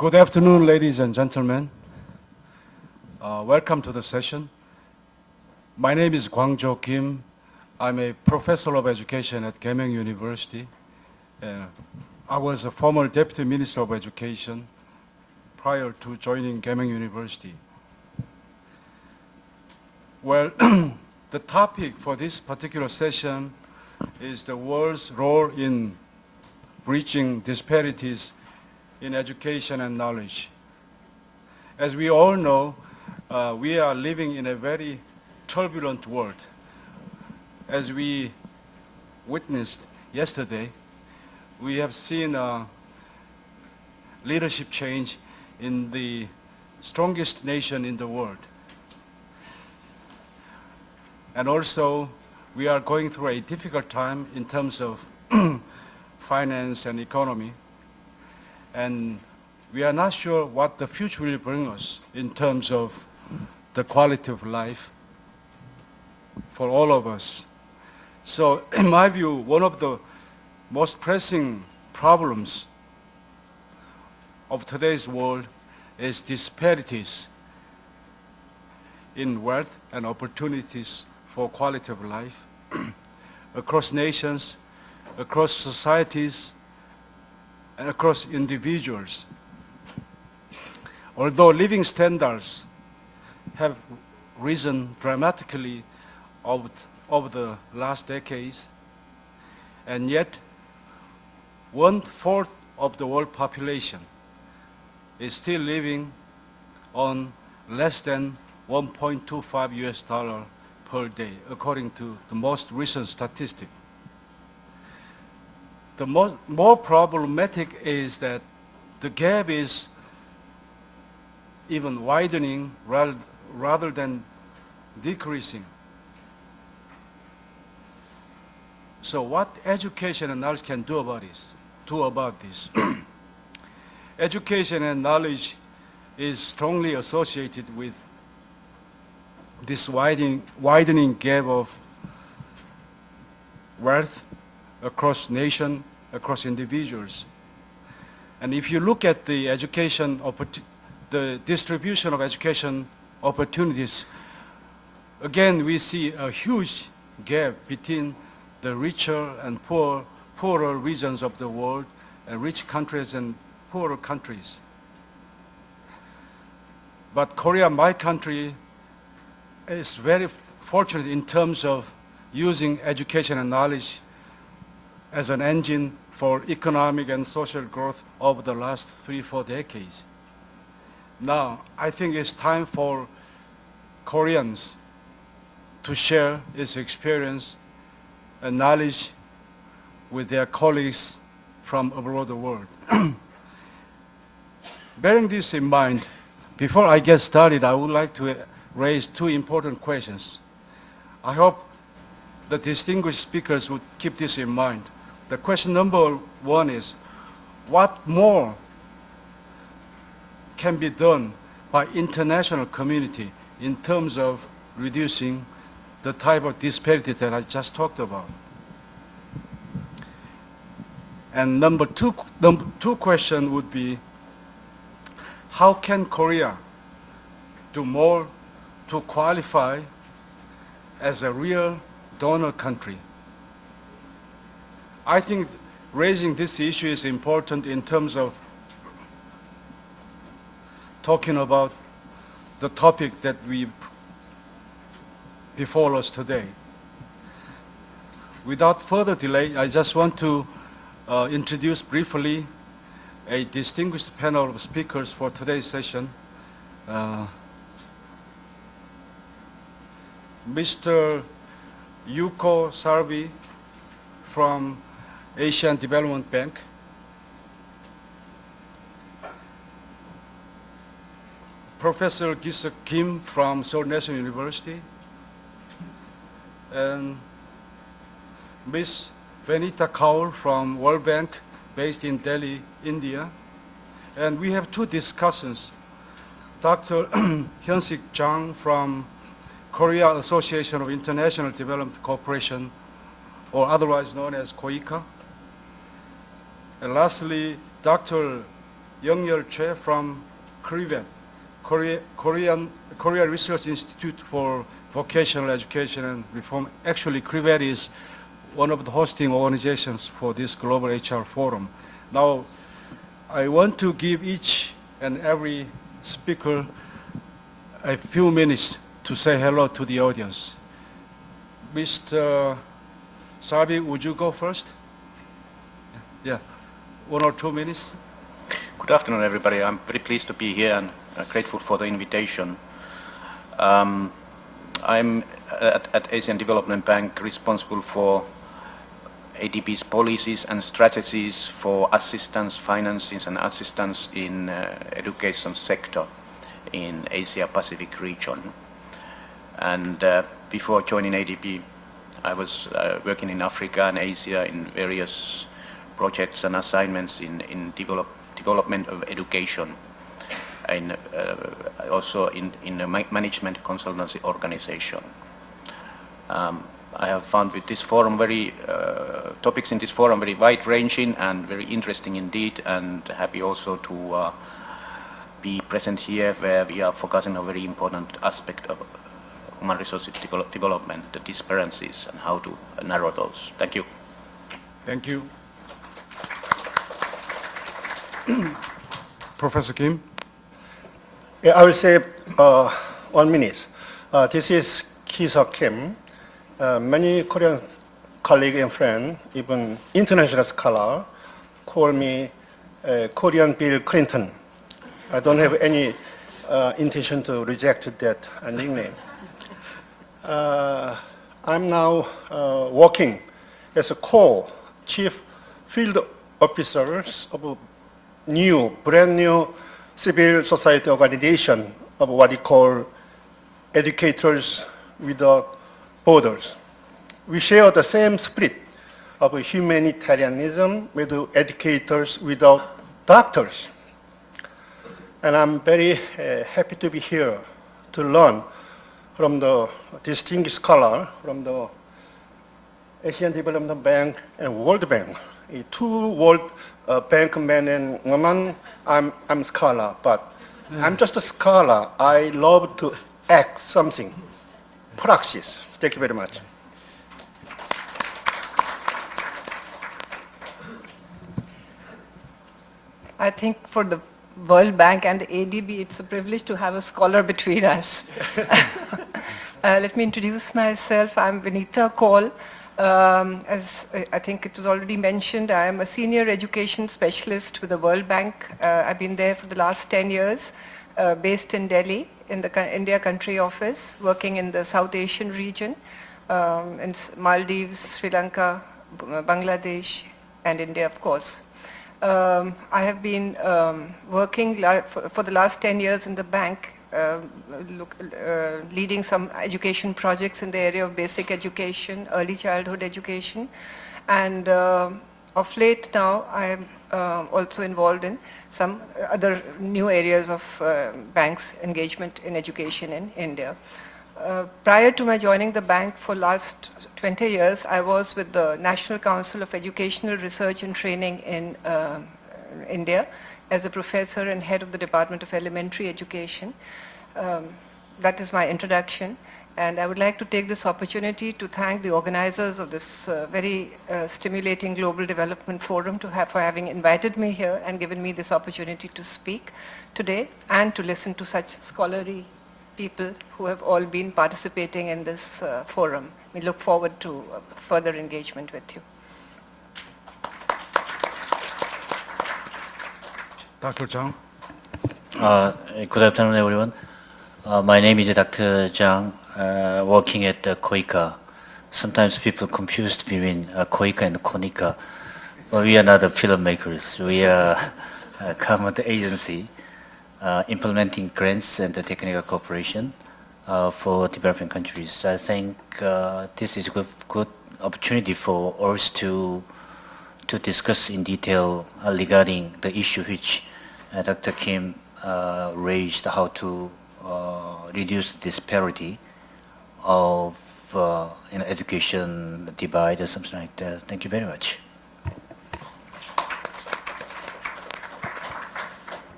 Good afternoon, ladies and gentlemen. Welcome to the session. My name is Gwang-jo Kim. I'm a professor of education at Gaimyeong University. I was a former deputy minister of education prior to joining Gaimyeong University. Well, the topic for this particular session is the world's role in bridging disparities in education and knowledge. As we all know, we are living in a very turbulent world. As we witnessed yesterday, we have seen a leadership change in the strongest nation in the world. And also, we are going through a difficult time in terms of finance and economy. And we are not sure what the future will bring us in terms of the quality of life for all of us. So in my view, one of the most pressing problems of today's world is disparities in wealth and opportunities for quality of life across nations, across societies, and across individuals. Although living standards have risen dramatically over the last decades, and yet 1/4 of the world population is still living on less than $1.25 per day, according to the most recent statistic. The more problematic is that the gap is even widening rather than decreasing. So what education and knowledge can do about this? Education and knowledge is strongly associated with this widening gap of wealth across nation, across individuals. And if you look at the the distribution of education opportunities, again we see a huge gap between the richer and poorer regions of the world, and rich countries and poorer countries. But Korea, my country, is very fortunate in terms of using education and knowledge as an engine for economic and social growth over the last 3-4 decades. Now, I think it's time for Koreans to share its experience and knowledge with their colleagues from abroad the world. Bearing this in mind, before I get started, I would like to raise two important questions. I hope the distinguished speakers would keep this in mind. The question number one is, what more can be done by international community in terms of reducing the type of disparity that I just talked about? And number two question would be, how can Korea do more to qualify as a real donor country? I think raising this issue is important in terms of talking about the topic that we before us today. Without further delay, I just want to introduce briefly a distinguished panel of speakers for today's session. Mr. Yuko Sarvi from Asian Development Bank, Professor Gi-seok Kim from Seoul National University, and Ms. Vanita Kaur from World Bank, based in Delhi, India. And we have two discussants, Dr. Hyun-sik Jang from Korea Association of International Development Cooperation, or otherwise known as KOICA. And lastly, Dr. Young-yeol Choi from Korea Research Institute for Vocational Education and Reform. Actually, Korea is one of the hosting organizations for this Global HR Forum. Now, I want to give each and every speaker a few minutes to say hello to the audience. Mr. Sabi, would you go first? Yeah, 1 or 2 minutes. Good afternoon, everybody. I'm very pleased to be here and grateful for the invitation. I'm at Asian Development Bank responsible for ADB's policies and strategies for assistance, finances and assistance in education sector in Asia Pacific region. And before joining ADB, I was working in Africa and Asia in various projects and assignments in development of education, and also in a management consultancy organization. I have found with this forum topics in this forum very wide-ranging and very interesting indeed, and happy also to be present here where we are focusing on a very important aspect of human resources development, the disparities and how to narrow those. Thank you. Thank you. Professor Kim? Yeah, I will say 1 minute. This is Ki-seok Kim. Many Korean colleagues and friends, even international scholars, call me Korean Bill Clinton. I don't have any intention to reject that nickname. I'm now working as a co-chief field officers of a brand new civil society organization of what we call Educators Without Borders. We share the same spirit of humanitarianism with educators without doctors. And I'm very happy to be here to learn from the distinguished scholar from the Asian Development Bank and World Bank. Two World Bank men and women, I'm scholar, but I'm just a scholar. I love to act something, praxis. Thank you very much. I think for the World Bank and the ADB, it's a privilege to have a scholar between us. Let me introduce myself. I'm Vinita Kaul. As I think it was already mentioned, I am a senior education specialist with the World Bank. I've been there for the last 10 years, based in Delhi, in the India country office, working in the South Asian region, in Maldives, Sri Lanka, Bangladesh, and India, of course. I have been working for the last 10 years in the bank, leading some education projects in the area of basic education, early childhood education, and of late now I am also involved in some other new areas of bank's engagement in education in India. Prior to my joining the bank for last 20 years, I was with the National Council of Educational Research and Training in India as a professor and head of the Department of Elementary Education. That is my introduction, and I would like to take this opportunity to thank the organizers of this very stimulating Global Development Forum for having invited me here and given me this opportunity to speak today and to listen to such scholarly people who have all been participating in this forum. We look forward to further engagement with you. Dr. Zhang. Good afternoon, everyone. My name is Dr. Zhang, working at KOICA. Sometimes people confused between KOICA and KONICA, but we are not the filmmakers. We are a government agency implementing grants and the technical cooperation for developing countries. I think this is a good opportunity for us to discuss in detail regarding the issue which Dr. Kim raised, how to reduce disparity of education divide or something like that. Thank you very much.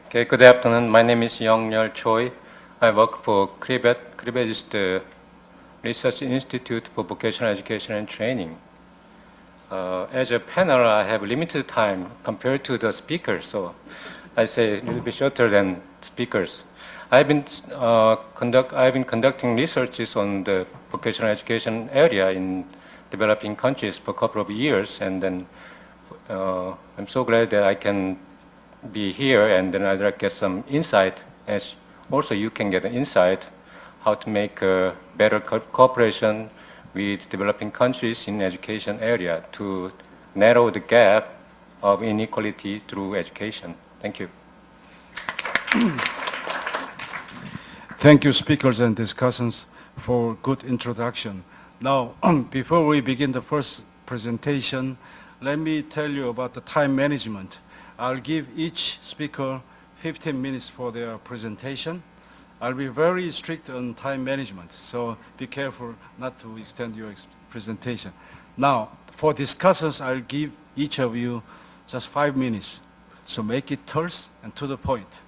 Okay, good afternoon. My name is Young-Yeol Choi. I work for CRIBET. CRIBET is the Research Institute for Vocational Education and Training. As a panel, I have limited time compared to the speakers, so I say a little bit shorter than speakers. I've been conducting researches on the vocational education area in developing countries for a couple of years, and then I'm so glad that I can be here, and then I'd like to get some insight, as also you can get an insight how to make better cooperation with developing countries in education area to narrow the gap of inequality through education. Thank you. Thank you, speakers and discussants, for good introduction. Now, before we begin the first presentation, let me tell you about the time management. I'll give each speaker 15 minutes for their presentation. I'll be very strict on time management, so be careful not to extend your presentation. Now, for discussants, I'll give each of you just 5 minutes, so make it terse and to the point.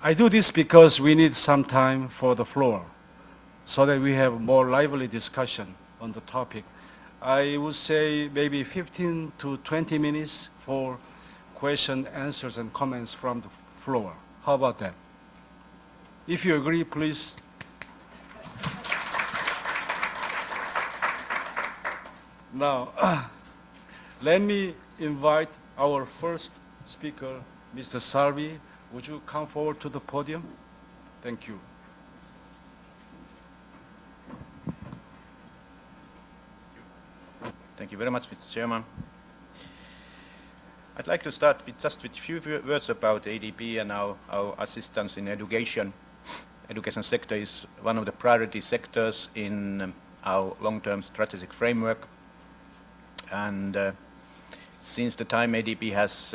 I do this because we need some time for the floor, so that we have more lively discussion on the topic. I would say maybe 15 to 20 minutes for question, answers, and comments from the floor. How about that? If you agree, please. Now, let me invite our first speaker, Mr. Salvi. Would you come forward to the podium? Thank you. Thank you very much, Mr. Chairman. I'd like to start with just with a few words about ADB and our assistance in education. Education sector is one of the priority sectors in our long-term strategic framework. And since the time ADB has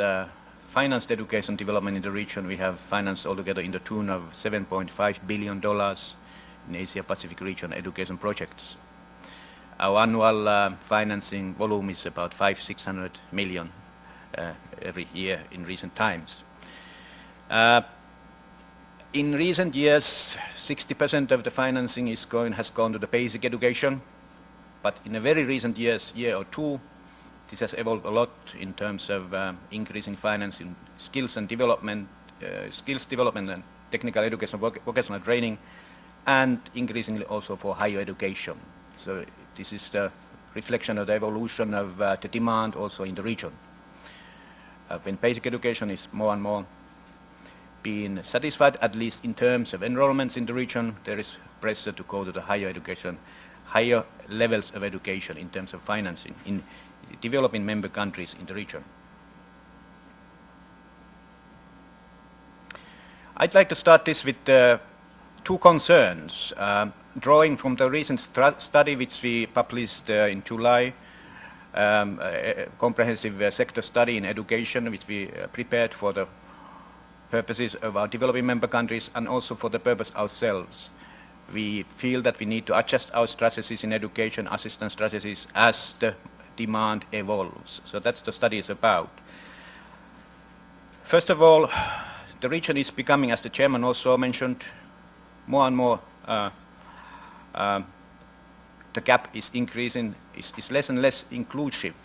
financed education development in the region, we have financed altogether in the tune of $7.5 billion in Asia-Pacific region education projects. Our annual financing volume is about 500-600 million every year in recent times. In recent years, 60% of the financing has gone to the basic education, but in a very recent years, year or two, this has evolved a lot in terms of increasing financing, skills development and technical education, vocational training, and increasingly also for higher education. So this is the reflection of the evolution of the demand also in the region. When basic education is more and more being satisfied, at least in terms of enrollments in the region, there is pressure to go to the higher education, higher levels of education in terms of financing in developing member countries in the region. I'd like to start this with two concerns, drawing from the recent study which we published in July, a comprehensive sector study in education which we prepared for the purposes of our developing member countries and also for the purpose ourselves. We feel that we need to adjust our strategies in education, assistance strategies, as the demand evolves. So that's the study is about. First of all, the region is becoming, as the chairman also mentioned, more and more the gap is increasing, is less and less inclusive.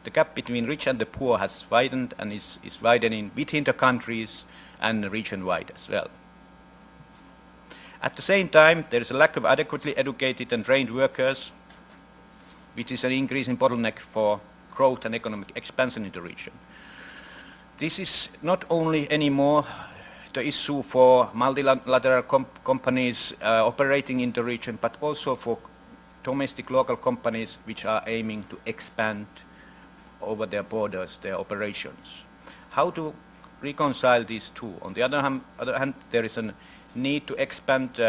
The gap between rich and the poor has widened and is widening within the countries and region-wide as well. At the same time, there is a lack of adequately educated and trained workers, which is an increasing bottleneck for growth and economic expansion in the region. This is not only anymore the issue for multilateral companies operating in the region, but also for domestic local companies which are aiming to expand over their borders, their operations. How to reconcile these two? On the other hand, there is a need to expand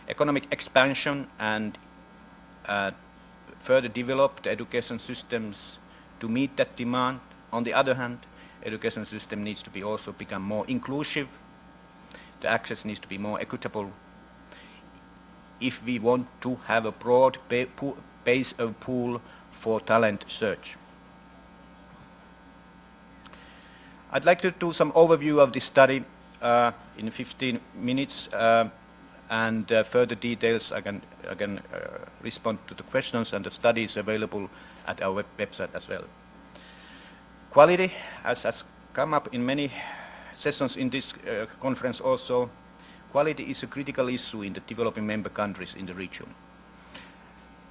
economic expansion and further develop the education systems to meet that demand. On the other hand, education system needs to be also become more inclusive. The access needs to be more equitable if we want to have a broad base of pool for talent search. I'd like to do some overview of this study in 15 minutes, and further details I can respond to the questions, and the study is available at our website as well. Quality, as has come up in many sessions in this conference also, quality is a critical issue in the developing member countries in the region.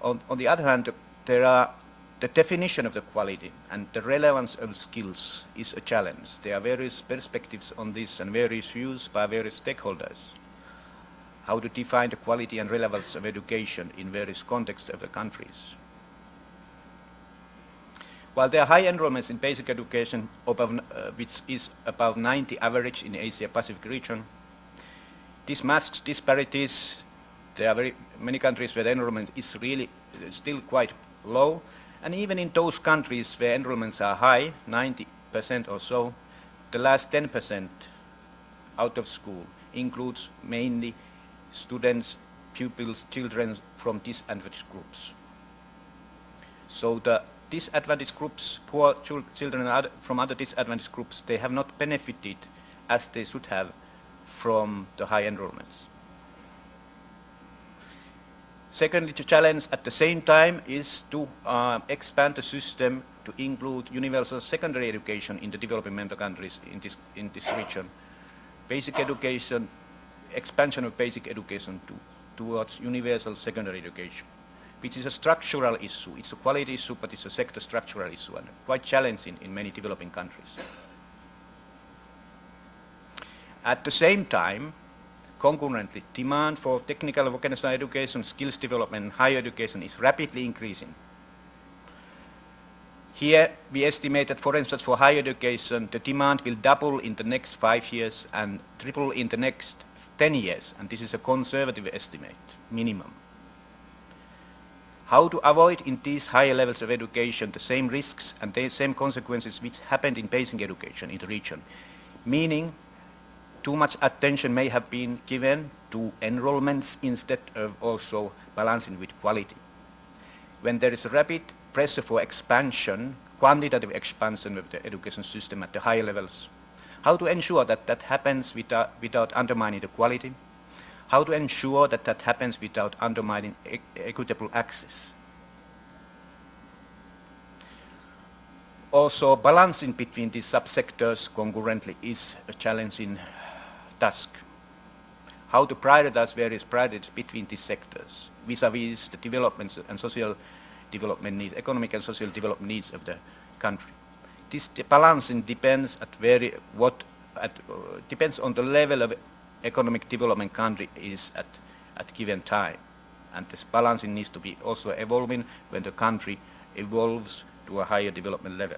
On the other hand, there are the definition of the quality and the relevance of skills is a challenge. There are various perspectives on this and various views by various stakeholders. How to define the quality and relevance of education in various contexts of the countries. While there are high enrollments in basic education, which is above 90 average in Asia-Pacific region, this masks disparities. There are very many countries where the enrollment is really still quite low, and even in those countries where enrollments are high, 90% or so, the last 10% out of school includes mainly students, pupils, children from disadvantaged groups. So the disadvantaged groups, poor children from other disadvantaged groups, they have not benefited as they should have from the high enrollments. Secondly, the challenge at the same time is to expand the system to include universal secondary education in the developing member countries in this region. Basic education, expansion of basic education towards universal secondary education, which is a structural issue. It's a quality issue, but it's a sector structural issue and quite challenging in many developing countries. At the same time, concurrently, demand for technical vocational education, skills development, and higher education is rapidly increasing. Here, we estimate that, for instance, for higher education, the demand will double in the next 5 years and triple in the next 10 years, and this is a conservative estimate, minimum. How to avoid in these higher levels of education the same risks and the same consequences which happened in basic education in the region, meaning too much attention may have been given to enrollments instead of also balancing with quality. When there is a rapid pressure for expansion, quantitative expansion of the education system at the higher levels, how to ensure that that happens without undermining the quality, how to ensure that that happens without undermining equitable access. Also, balancing between these subsectors concurrently is a challenging task. How to prioritize various priorities between these sectors vis-a-vis the development and social development needs, economic and social development needs of the country. This balancing depends depends on the level of economic development country is at given time, and this balancing needs to be also evolving when the country evolves to a higher development level.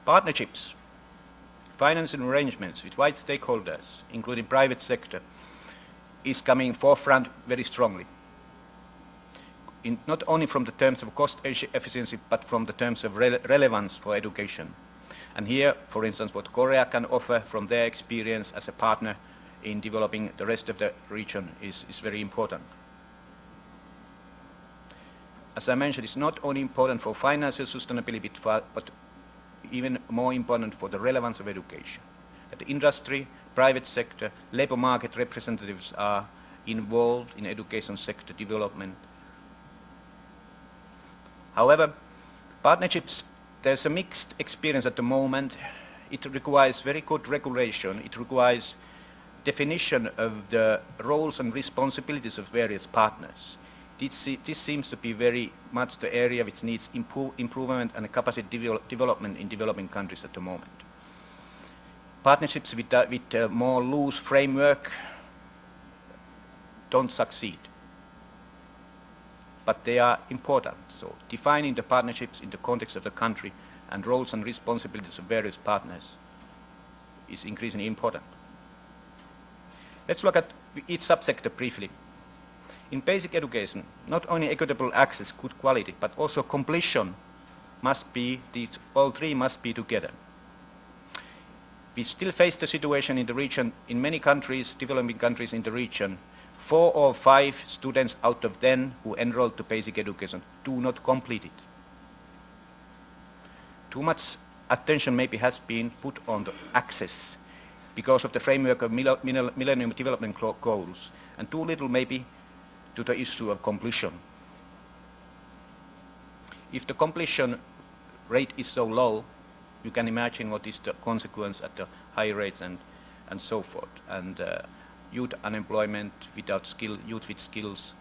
Partnerships, financing arrangements with wide stakeholders, including private sector, is coming forefront very strongly. Not only from the terms of cost efficiency, but from the terms of relevance for education. And here, for instance, what Korea can offer from their experience as a partner in developing the rest of the region is very important. As I mentioned, it's not only important for financial sustainability, but even more important for the relevance of education. That the industry, private sector, labor market representatives are involved in education sector development. However, partnerships, there's a mixed experience at the moment. It requires very good regulation. It requires definition of the roles and responsibilities of various partners. This seems to be very much the area which needs improvement and capacity development in developing countries at the moment. Partnerships with a more loose framework don't succeed, but they are important. So defining the partnerships in the context of the country and roles and responsibilities of various partners is increasingly important. Let's look at each subsector briefly. In basic education, not only equitable access, good quality, but also completion must be, all three must be together. We still face the situation in the region, in many countries, developing countries in the region, 4 or 5 students out of 10 who enroll to basic education do not complete it. Too much attention maybe has been put on the access because of the framework of Millennium Development Goals, and too little maybe to the issue of completion. If the completion rate is so low, you can imagine what is the consequence at the high rates and so forth. And youth unemployment without skill, youth with skills,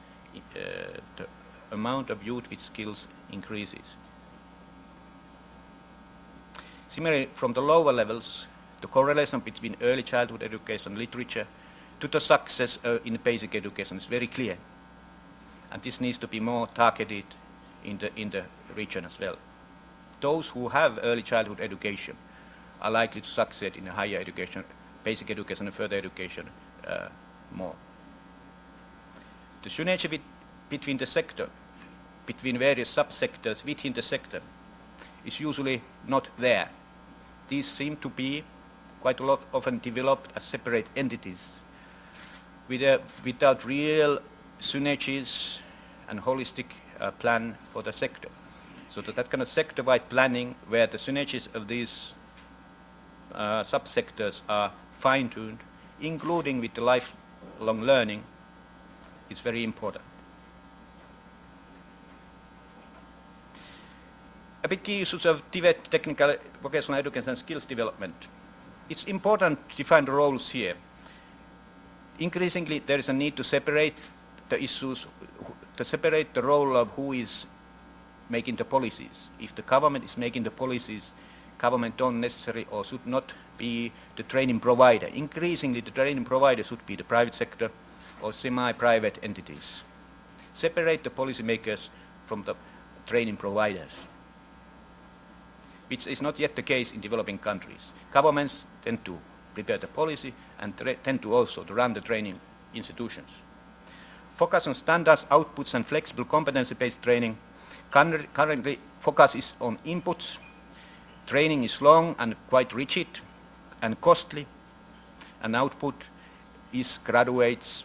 the amount of youth with skills increases. Similarly, from the lower levels, the correlation between early childhood education literature to the success in basic education is very clear. And this needs to be more targeted in the region as well. Those who have early childhood education are likely to succeed in higher education, basic education and further education more. The synergy between the sector, between various subsectors within the sector, is usually not there. These seem to be quite a lot often developed as separate entities without real synergies and holistic plan for the sector. So that kind of sector-wide planning where the synergies of these subsectors are fine-tuned, including with the lifelong learning, is very important. A bit key issues of TVET, technical vocational education and skills development. It's important to define the roles here. Increasingly, there is a need to separate the issues, to separate the role of who is making the policies. If the government is making the policies, government don't necessarily or should not be the training provider. Increasingly, the training provider should be the private sector or semi-private entities. Separate the policymakers from the training providers, which is not yet the case in developing countries. Governments tend to prepare the policy and tend to also to run the training institutions. Focus on standards, outputs and flexible competency-based training. Currently, focus is on inputs. Training is long and quite rigid and costly, and output is graduates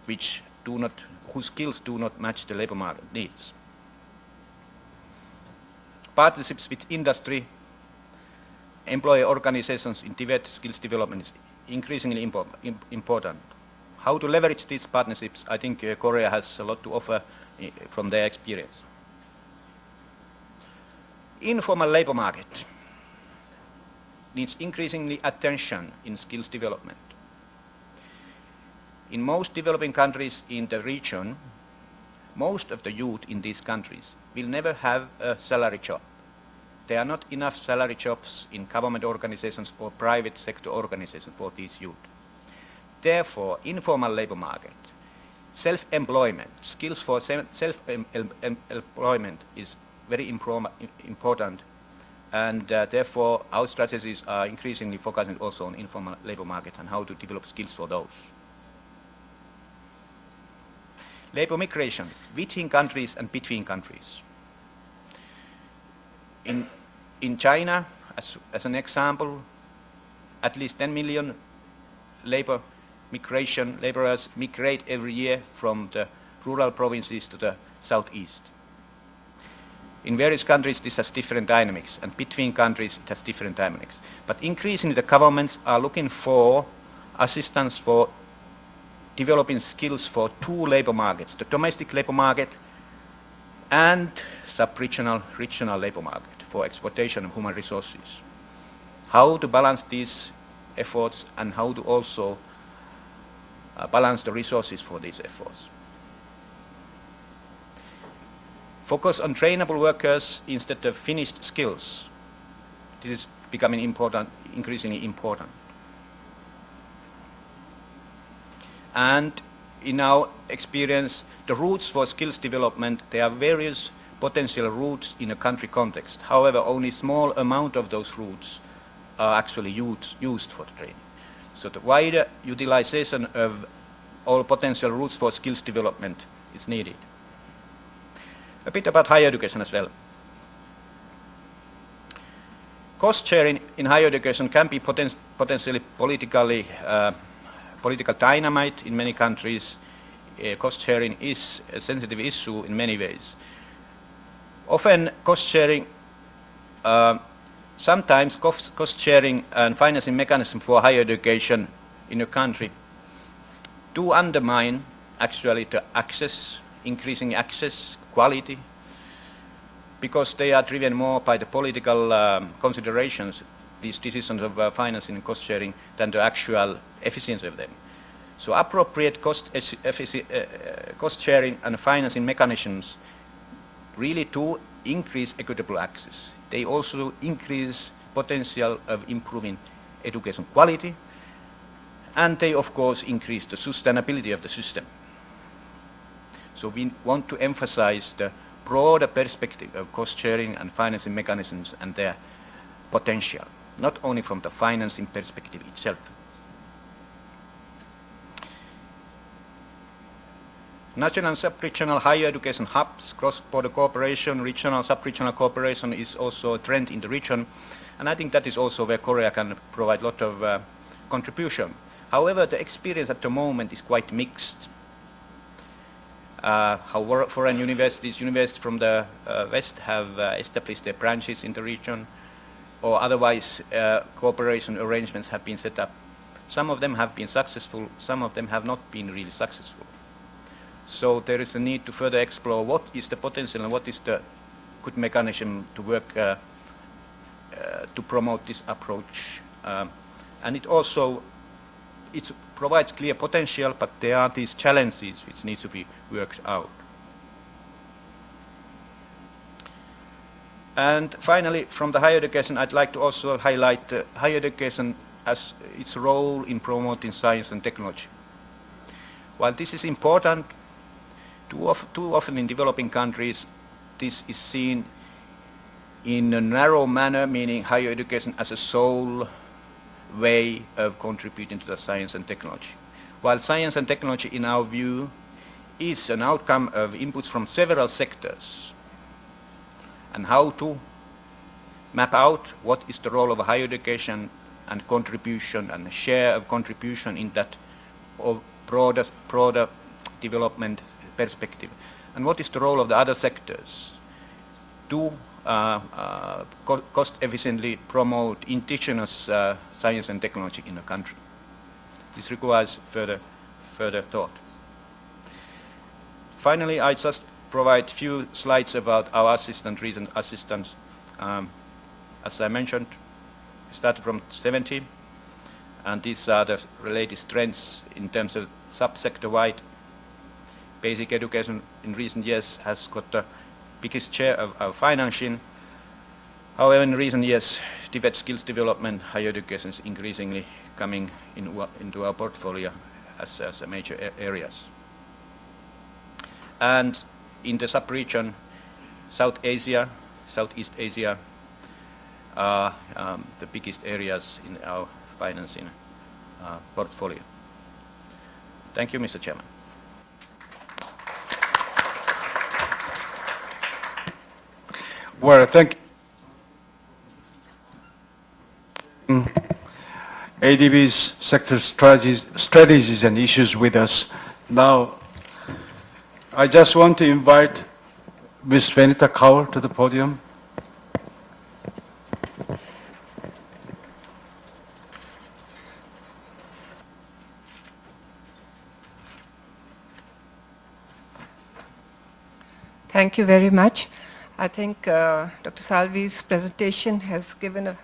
whose skills do not match the labor market needs. Partnerships with industry, employer organizations in TVET skills development is increasingly important. How to leverage these partnerships, I think Korea has a lot to offer from their experience. Informal labor market needs increasingly attention in skills development. In most developing countries in the region, most of the youth in these countries will never have a salary job. There are not enough salary jobs in government organizations or private sector organizations for these youth. Therefore, informal labor market, self-employment, skills for self-employment is very important, and therefore our strategies are increasingly focusing also on informal labor market and how to develop skills for those. Labor migration within countries and between countries. In China, as an example, at least 10 million laborers migrate every year from the rural provinces to the southeast. In various countries this has different dynamics, and between countries it has different dynamics. But increasingly the governments are looking for assistance for developing skills for two labor markets, the domestic labor market and sub-regional, regional labor market for exploitation of human resources. How to balance these efforts and how to also balance the resources for these efforts. Focus on trainable workers instead of finished skills. This is becoming important, increasingly important. And in our experience, the routes for skills development, there are various potential routes in a country context. However, only a small amount of those routes are actually used for the training. So the wider utilization of all potential routes for skills development is needed. A bit about higher education as well. Cost sharing in higher education can be potentially political dynamite in many countries cost sharing is a sensitive issue in many ways. Often cost sharing, sometimes cost sharing and financing mechanism for higher education in a country do undermine actually the access, increasing access, quality, because they are driven more by the political considerations, these decisions of financing and cost sharing, than the actual efficiency of them. So appropriate cost sharing and financing mechanisms really do increase equitable access. They also increase potential of improving education quality, and they of course increase the sustainability of the system. So we want to emphasize the broader perspective of cost sharing and financing mechanisms and their potential, not only from the financing perspective itself. National and sub-regional higher education hubs, cross-border cooperation, regional, sub-regional cooperation is also a trend in the region, and I think that is also where Korea can provide a lot of contribution. However, the experience at the moment is quite mixed. How foreign universities from the West have established their branches in the region, or otherwise cooperation arrangements have been set up. Some of them have been successful, some of them have not been really successful. So there is a need to further explore what is the potential and what is the good mechanism to work to promote this approach. And it also provides clear potential, but there are these challenges which need to be worked out. And finally, from the higher education, I'd like to also highlight higher education as its role in promoting science and technology. While this is important, too often in developing countries, this is seen in a narrow manner, meaning higher education as a sole way of contributing to the science and technology. While science and technology, in our view, is an outcome of inputs from several sectors, and how to map out what is the role of higher education and contribution and share of contribution in that broader development perspective, and what is the role of the other sectors to cost efficiently promote indigenous science and technology in a country. This requires further thought. Finally, I just provide few slides about our recent assistance. As I mentioned, we started from 70, and these are the latest trends in terms of subsector-wide. Basic education in recent years has got the biggest share of our financing. However, in recent years, skills development, higher education is increasingly coming into our portfolio as a major areas. And in the sub-region, Southeast Asia are the biggest areas in our financing portfolio. Thank you, Mr. Chairman. Well, thank you. ADB's sector strategies and issues with us. Now, I just want to invite Ms. Venita Kaur to the podium. Thank you very much. I think Dr. Salvi's presentation has given a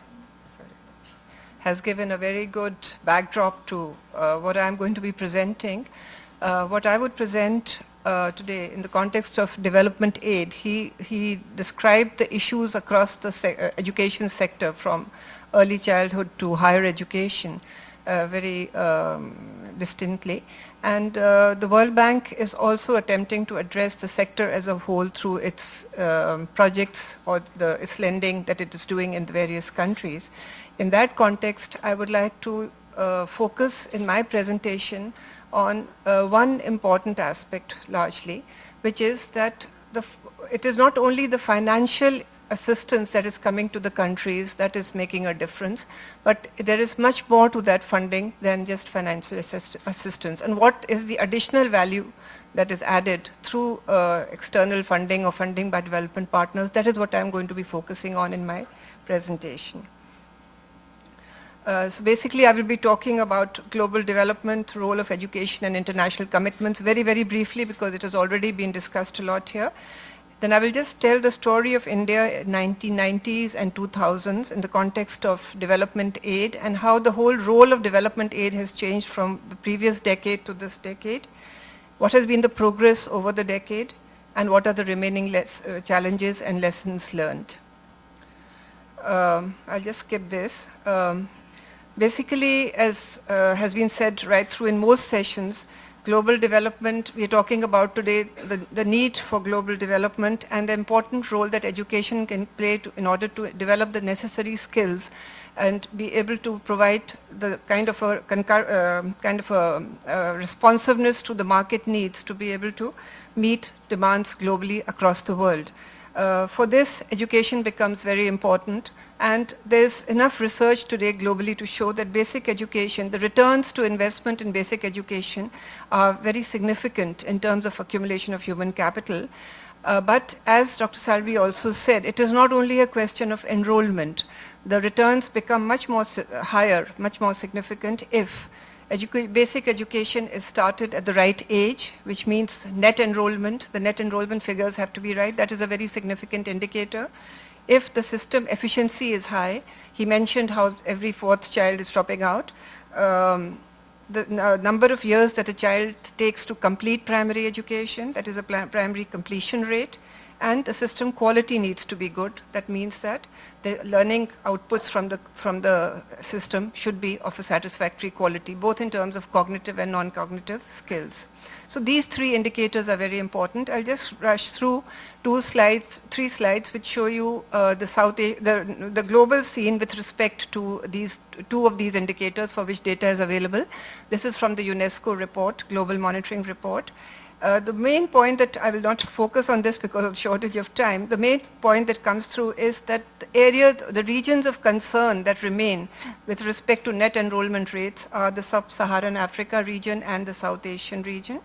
very good backdrop to what I'm going to be presenting. What I would present today in the context of development aid, he described the issues across the education sector from early childhood to higher education very distinctly. And the World Bank is also attempting to address the sector as a whole through its projects or its lending that it is doing in the various countries. In that context, I would like to focus in my presentation on one important aspect largely, which is that it is not only the financial assistance that is coming to the countries that is making a difference. But there is much more to that funding than just financial assistance. And what is the additional value that is added through external funding or funding by development partners? That is what I'm going to be focusing on in my presentation. So basically, I will be talking about global development, role of education and international commitments very, very briefly because it has already been discussed a lot here. Then I will just tell the story of India in 1990s and 2000s in the context of development aid and how the whole role of development aid has changed from the previous decade to this decade. What has been the progress over the decade and what are the remaining challenges and lessons learned. I'll just skip this. Basically, as has been said right through in most sessions, global development, we are talking about today the need for global development and the important role that education can play in order to develop the necessary skills and be able to provide the kind of a responsiveness to the market needs to be able to meet demands globally across the world. For this, education becomes very important, and there's enough research today globally to show that basic education, the returns to investment in basic education are very significant in terms of accumulation of human capital. But as Dr. Salvi also said, it is not only a question of enrollment. The returns become much more higher, much more significant if basic education is started at the right age, which means net enrollment. The net enrollment figures have to be right. That is a very significant indicator. If the system efficiency is high, he mentioned how every fourth child is dropping out. The number of years that a child takes to complete primary education, that is a primary completion rate, and the system quality needs to be good. That means that the learning outputs from the system should be of a satisfactory quality, both in terms of cognitive and non-cognitive skills. So these three indicators are very important. I'll just rush through three slides which show you the global scene with respect to these two of these indicators for which data is available. This is from the Unesco report, Global Monitoring Report. The main point that I will not focus on this because of shortage of time, the main point that comes through is that the regions of concern that remain with respect to net enrollment rates are the Sub-Saharan Africa region and the South Asian region,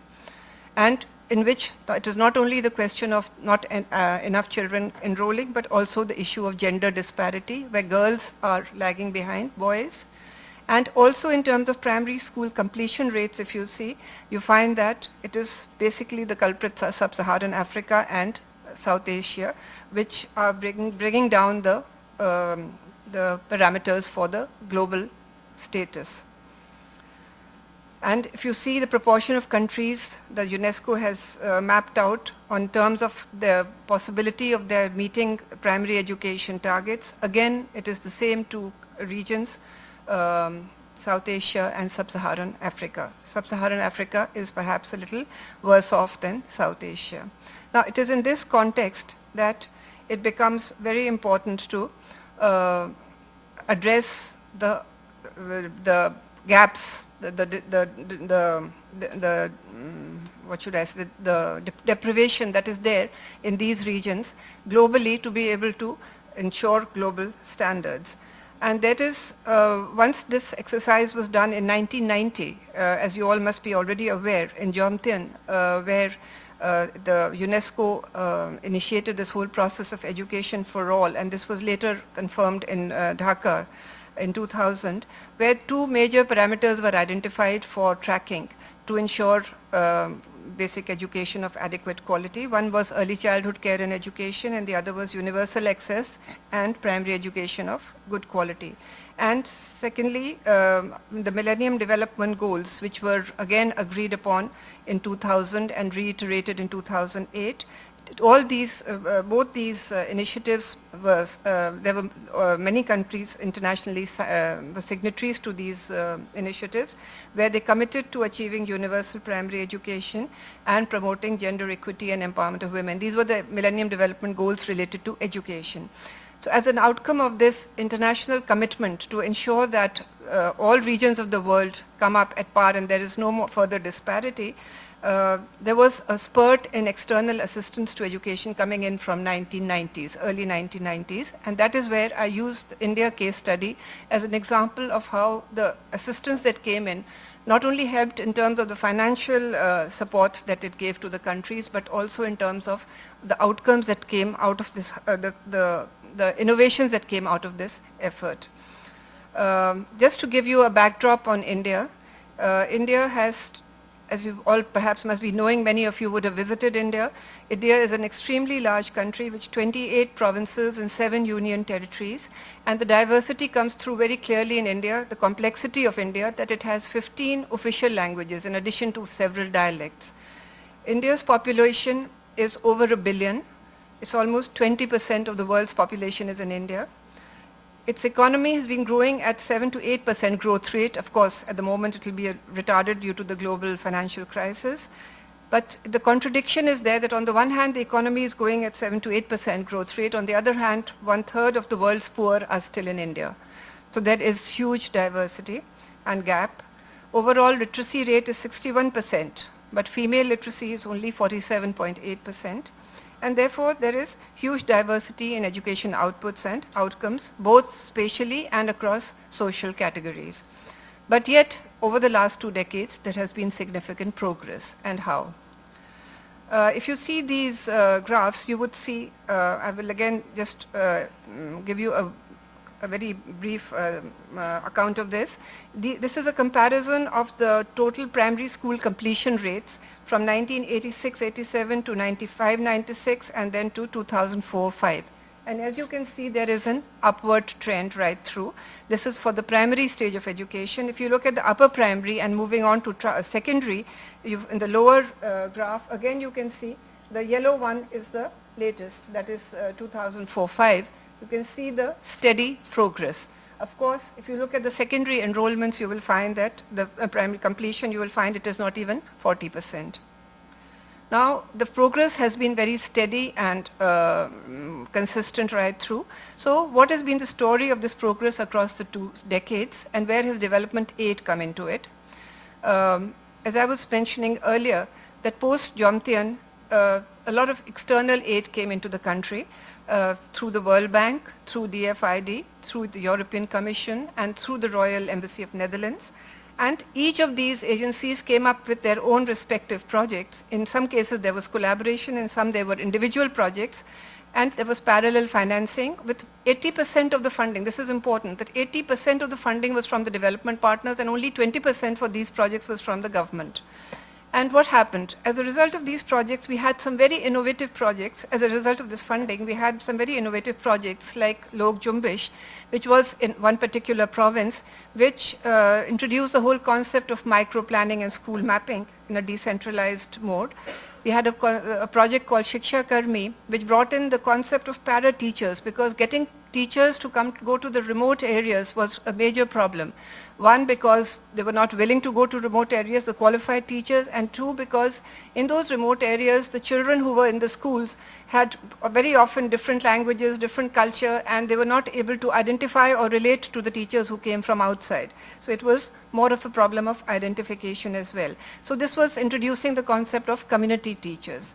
and in which it is not only the question of not enough children enrolling, but also the issue of gender disparity, where girls are lagging behind boys. And also in terms of primary school completion rates, if you see, you find that it is basically the culprits are Sub-Saharan Africa and South Asia, which are bringing down the parameters for the global status. And if you see the proportion of countries that UNESCO has mapped out on terms of the possibility of their meeting primary education targets, again, it is the same two regions, South Asia and Sub-Saharan Africa. Sub-Saharan Africa is perhaps a little worse off than South Asia. Now, it is in this context that it becomes very important to address the gaps, what should I say, the deprivation that is there in these regions globally to be able to ensure global standards. And that is, once this exercise was done in 1990, as you all must be already aware, in Jomtien, where the UNESCO initiated this whole process of education for all, and this was later confirmed in Dhaka in 2000, where two major parameters were identified for tracking to ensure basic education of adequate quality. One was early childhood care and education, and the other was universal access and primary education of good quality. And secondly, the Millennium Development Goals, which were again agreed upon in 2000 and reiterated in 2008. All these, both these initiatives there were many countries internationally were signatories to these initiatives, where they committed to achieving universal primary education and promoting gender equity and empowerment of women. These were the Millennium Development Goals related to education. So as an outcome of this international commitment to ensure that all regions of the world come up at par and there is no more further disparity, there was a spurt in external assistance to education coming in from 1990s, early 1990s, and that is where I used the India case study as an example of how the assistance that came in not only helped in terms of the financial support that it gave to the countries, but also in terms of the outcomes that came out of this, the innovations that came out of this effort. Just to give you a backdrop on India, India has, as you all perhaps must be knowing, many of you would have visited India. India is an extremely large country with 28 provinces and 7 union territories, and the diversity comes through very clearly in India, the complexity of India, that it has 15 official languages in addition to several dialects. India's population is over 1 billion. It's almost 20% of the world's population is in India. Its economy has been growing at 7 to 8% growth rate. Of course, at the moment it will be retarded due to the global financial crisis. But the contradiction is there that on the one hand, the economy is going at 7 to 8% growth rate. On the other hand, 1/3 of the world's poor are still in India. So there is huge diversity and gap. Overall literacy rate is 61%, but female literacy is only 47.8%. And therefore, there is huge diversity in education outputs and outcomes, both spatially and across social categories. But yet, over the last 2 decades, there has been significant progress. And how? If you see these graphs, you would see, I will again just give you a very brief account of this. This is a comparison of the total primary school completion rates from 1986-87 to 95-96 and then to 2004-05. And as you can see, there is an upward trend right through. This is for the primary stage of education. If you look at the upper primary and moving on to secondary, in the lower graph, again you can see the yellow one is the latest, that is 2004-05. You can see the steady progress. Of course, if you look at the secondary enrollments, you will find that the primary completion, you will find it is not even 40%. Now, the progress has been very steady and consistent right through. So what has been the story of this progress across the 2 decades, and where has development aid come into it? As I was mentioning earlier, that post-Jomtien, a lot of external aid came into the country through the World Bank, through DFID, through the European Commission, and through the Royal Embassy of Netherlands. And each of these agencies came up with their own respective projects. In some cases there was collaboration, in some there were individual projects, and there was parallel financing with 80% of the funding. This is important, that 80% of the funding was from the development partners and only 20% for these projects was from the government. And what happened? As a result of these projects, we had some very innovative projects. As a result of this funding, we had some very innovative projects like Lok Jumbish, which was in one particular province, which introduced the whole concept of micro-planning and school mapping in a decentralized mode. We had a project called Shiksha Karmi, which brought in the concept of para-teachers, because getting teachers to go to the remote areas was a major problem. One, because they were not willing to go to remote areas, the qualified teachers, and two, because in those remote areas, the children who were in the schools had very often different languages, different culture, and they were not able to identify or relate to the teachers who came from outside. So it was more of a problem of identification as well. So this was introducing the concept of community teachers.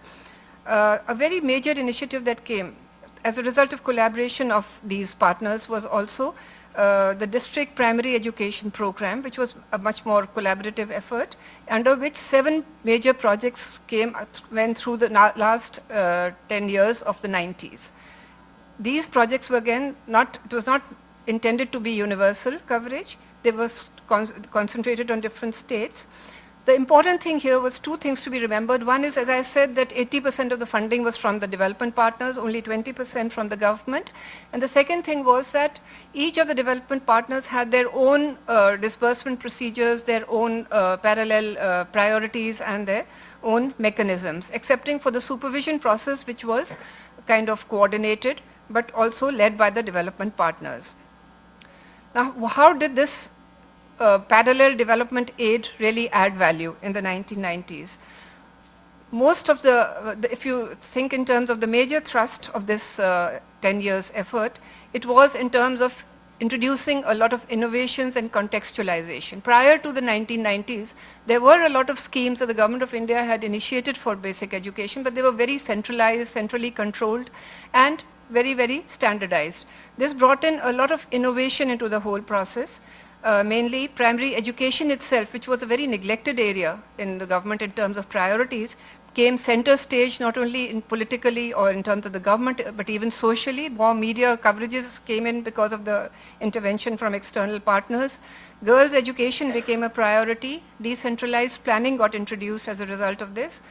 A very major initiative that came as a result of collaboration of these partners was also the district primary education program, which was a much more collaborative effort, under which 7 major projects went through the last 10 years of the 90s. These projects were again it was not intended to be universal coverage. They were concentrated on different states. The important thing here was 2 things to be remembered. One is, as I said, that 80% of the funding was from the development partners, only 20% from the government. And the second thing was that each of the development partners had their own disbursement procedures, their own parallel priorities, and their own mechanisms, excepting for the supervision process, which was kind of coordinated, but also led by the development partners. Now, how did this parallel development aid really add value in the 1990s? Most of if you think in terms of the major thrust of this 10 years effort, it was in terms of introducing a lot of innovations and contextualization. Prior to the 1990s, there were a lot of schemes that the Government of India had initiated for basic education, but they were very centralized, centrally controlled, and very, very standardized. This brought in a lot of innovation into the whole process. Mainly primary education itself, which was a very neglected area in the government in terms of priorities, came center stage not only in politically or in terms of the government, but even socially. More media coverages came in because of the intervention from external partners. Girls' education became a priority. Decentralized planning got introduced as a result of this.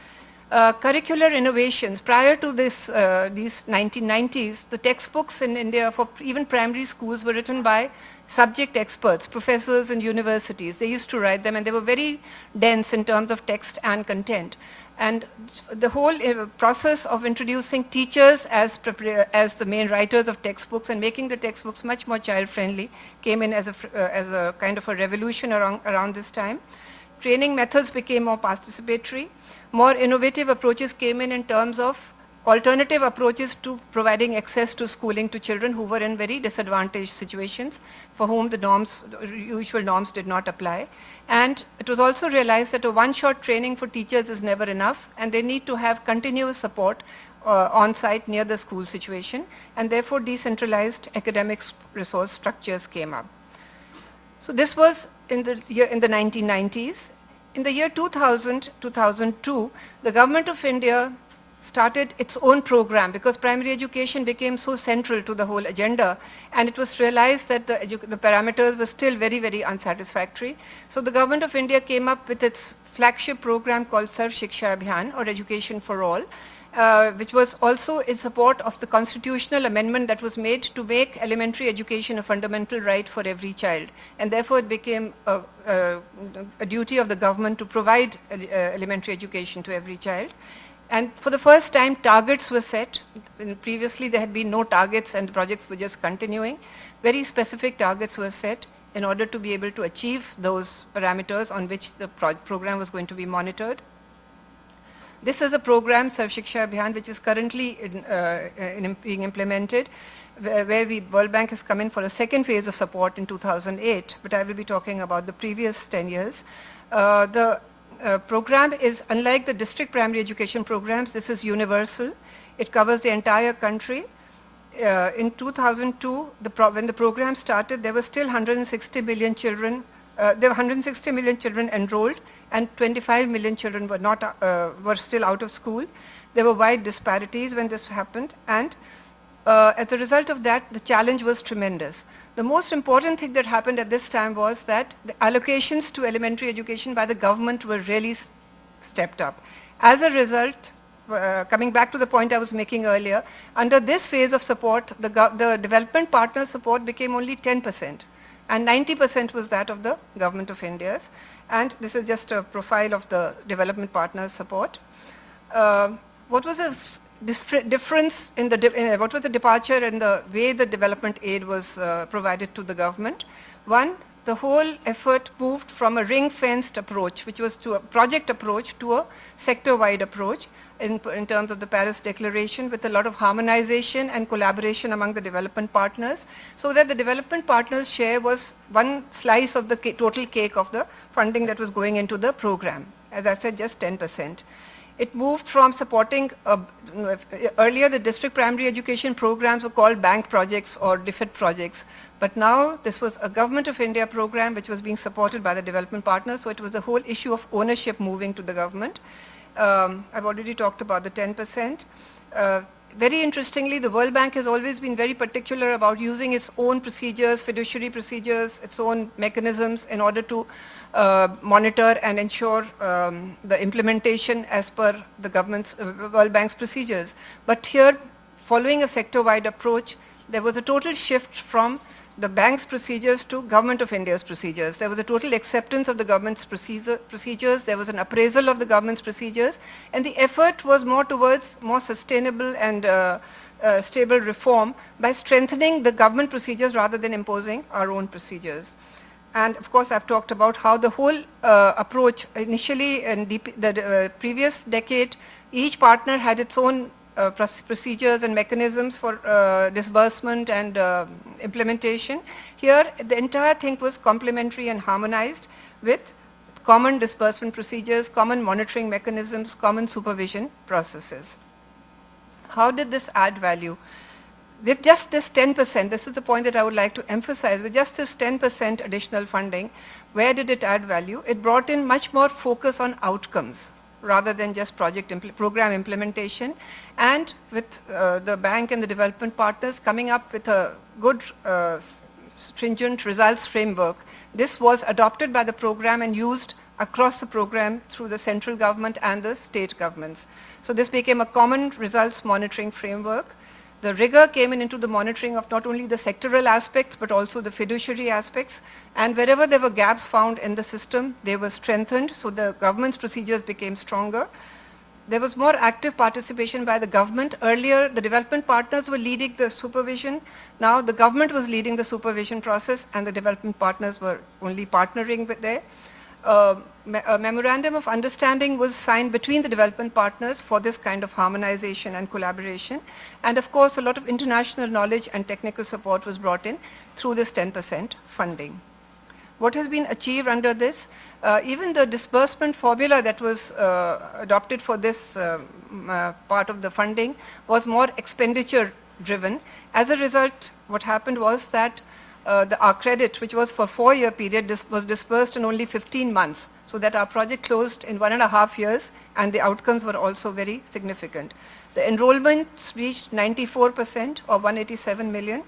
Curricular innovations. Prior to this, these 1990s, the textbooks in India for even primary schools were written by subject experts, professors in universities. They used to write them, and they were very dense in terms of text and content. And the whole process of introducing teachers as the main writers of textbooks and making the textbooks much more child-friendly came in as a kind of a revolution around this time. Training methods became more participatory. More innovative approaches came in terms of alternative approaches to providing access to schooling to children who were in very disadvantaged situations, for whom the usual norms did not apply. And it was also realized that a one-shot training for teachers is never enough, and they need to have continuous support on-site near the school situation, and therefore decentralized academic resource structures came up. So this was in the 1990s. In the year 2000, 2002, the Government of India started its own program because primary education became so central to the whole agenda, and it was realized that the parameters were still very, very unsatisfactory. So the Government of India came up with its flagship program called Sarv Shiksha Abhiyan, or Education for All, which was also in support of the constitutional amendment that was made to make elementary education a fundamental right for every child. And therefore it became a duty of the government to provide elementary education to every child. And for the first time, targets were set. Previously, there had been no targets and the projects were just continuing. Very specific targets were set in order to be able to achieve those parameters on which the program was going to be monitored. This is a program, Sarv Shiksha Abhiyan, which is currently being implemented, where World Bank has come in for a second phase of support in 2008, but I will be talking about the previous 10 years. The program is, unlike the district primary education programs, this is universal. It covers the entire country. In 2002, when the program started, there were still 160 million children. There were 160 million children enrolled, and 25 million children were still out of school. There were wide disparities when this happened, and as a result of that, the challenge was tremendous. The most important thing that happened at this time was that the allocations to elementary education by the government were really stepped up. As a result, coming back to the point I was making earlier, under this phase of support, the development partner support became only 10%, and 90% was that of the Government of India's. And this is just a profile of the development partner support. What was the difference in what was the departure in the way the development aid was provided to the government? One, the whole effort moved from a ring-fenced approach, which was to a project approach, to a sector-wide approach in terms of the Paris Declaration, with a lot of harmonization and collaboration among the development partners, so that the development partners' share was one slice of the total cake of the funding that was going into the program. As I said, just 10%. It moved from supporting, earlier the district primary education programs were called bank projects or DFID projects, but now this was a Government of India program which was being supported by the development partners, so it was the whole issue of ownership moving to the government. I've already talked about the 10%. Very interestingly, the World Bank has always been very particular about using its own procedures, fiduciary procedures, its own mechanisms in order to monitor and ensure the implementation as per the government's World Bank's procedures. But here, following a sector-wide approach, there was a total shift from the bank's procedures to Government of India's procedures. There was a total acceptance of the government's procedures, there was an appraisal of the government's procedures, and the effort was more towards more sustainable and stable reform by strengthening the government procedures rather than imposing our own procedures. And of course, I've talked about how the whole approach initially in the previous decade, each partner had its own procedures and mechanisms for disbursement and implementation. Here, the entire thing was complementary and harmonized with common disbursement procedures, common monitoring mechanisms, common supervision processes. How did this add value? With just this 10%, this is the point that I would like to emphasize, with just this 10% additional funding, where did it add value? It brought in much more focus on outcomes rather than just program implementation, and with the bank and the development partners coming up with a good stringent results framework. This was adopted by the program and used across the program through the central government and the state governments. So this became a common results monitoring framework. The rigor came into the monitoring of not only the sectoral aspects but also the fiduciary aspects, and wherever there were gaps found in the system, they were strengthened, so the government's procedures became stronger. There was more active participation by the government. Earlier, the development partners were leading the supervision. Now the government was leading the supervision process and the development partners were only partnering with there. A memorandum of understanding was signed between the development partners for this kind of harmonization and collaboration. And of course, a lot of international knowledge and technical support was brought in through this 10% funding. What has been achieved under this? Even the disbursement formula that was adopted for this part of the funding was more expenditure driven. As a result, what happened was that our credit, which was for 4-year period, was dispersed in only 15 months, so that our project closed in 1.5 years, and the outcomes were also very significant. The enrollments reached 94% or 187 million.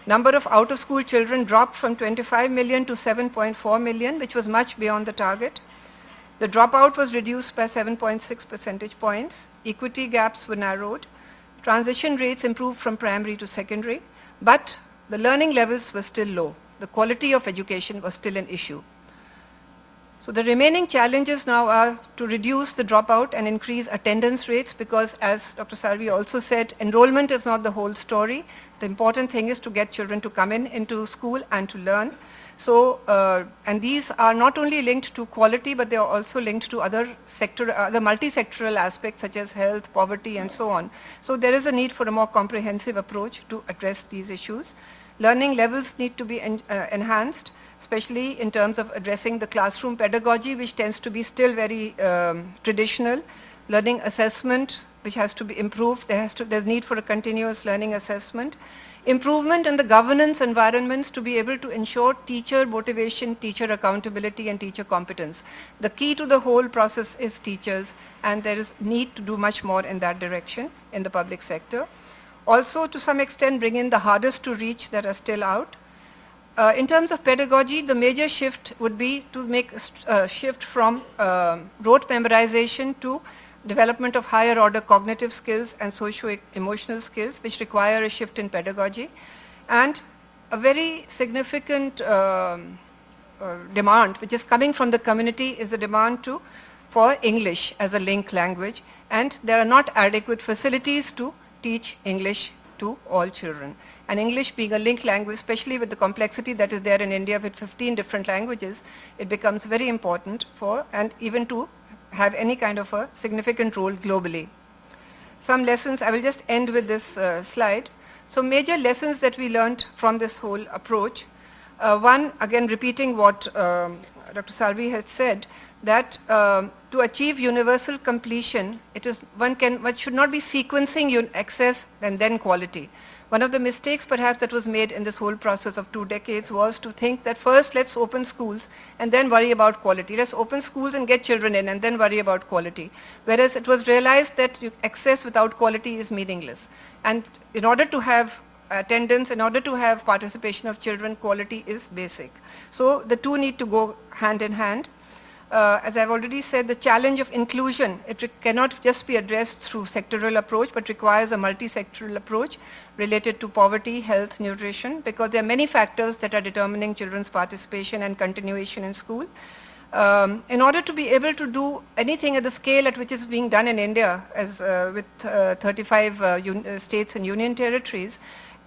Number of out-of-school children dropped from 25 million to 7.4 million, which was much beyond the target. The dropout was reduced by 7.6 percentage points. Equity gaps were narrowed. Transition rates improved from primary to secondary, but the learning levels were still low. The quality of education was still an issue. So the remaining challenges now are to reduce the dropout and increase attendance rates, because as Dr. Salvi also said, enrollment is not the whole story. The important thing is to get children to come into school and to learn. So, and these are not only linked to quality, but they are also linked to other multi-sectoral aspects such as health, poverty, and so on. So there is a need for a more comprehensive approach to address these issues. Learning levels need to be enhanced, especially in terms of addressing the classroom pedagogy, which tends to be still very traditional. Learning assessment, which has to be improved. There's need for a continuous learning assessment. Improvement in the governance environments to be able to ensure teacher motivation, teacher accountability, and teacher competence. The key to the whole process is teachers, and there is need to do much more in that direction in the public sector. Also, to some extent, bring in the hardest to reach that are still out. In terms of pedagogy, the major shift would be to make a shift from rote memorization to development of higher order cognitive skills and socio-emotional skills, which require a shift in pedagogy. And a very significant demand, which is coming from the community, is the demand for English as a link language. And there are not adequate facilities to teach English to all children. And English being a link language, especially with the complexity that is there in India with 15 different languages, it becomes very important and even to have any kind of a significant role globally. Some lessons, I will just end with this slide. So major lessons that we learned from this whole approach. One, again repeating what Dr. Salvi had said, that to achieve universal completion, one should not be sequencing access and then quality. One of the mistakes perhaps that was made in this whole process of 2 decades was to think that first let's open schools and then worry about quality. Let's open schools and get children in and then worry about quality. Whereas it was realized that access without quality is meaningless. And in order to have attendance, in order to have participation of children, quality is basic. So the two need to go hand in hand. As I've already said, the challenge of inclusion, it cannot just be addressed through sectoral approach, but requires a multi-sectoral approach related to poverty, health, nutrition, because there are many factors that are determining children's participation and continuation in school. In order to be able to do anything at the scale at which is being done in India, as with 35 states and union territories,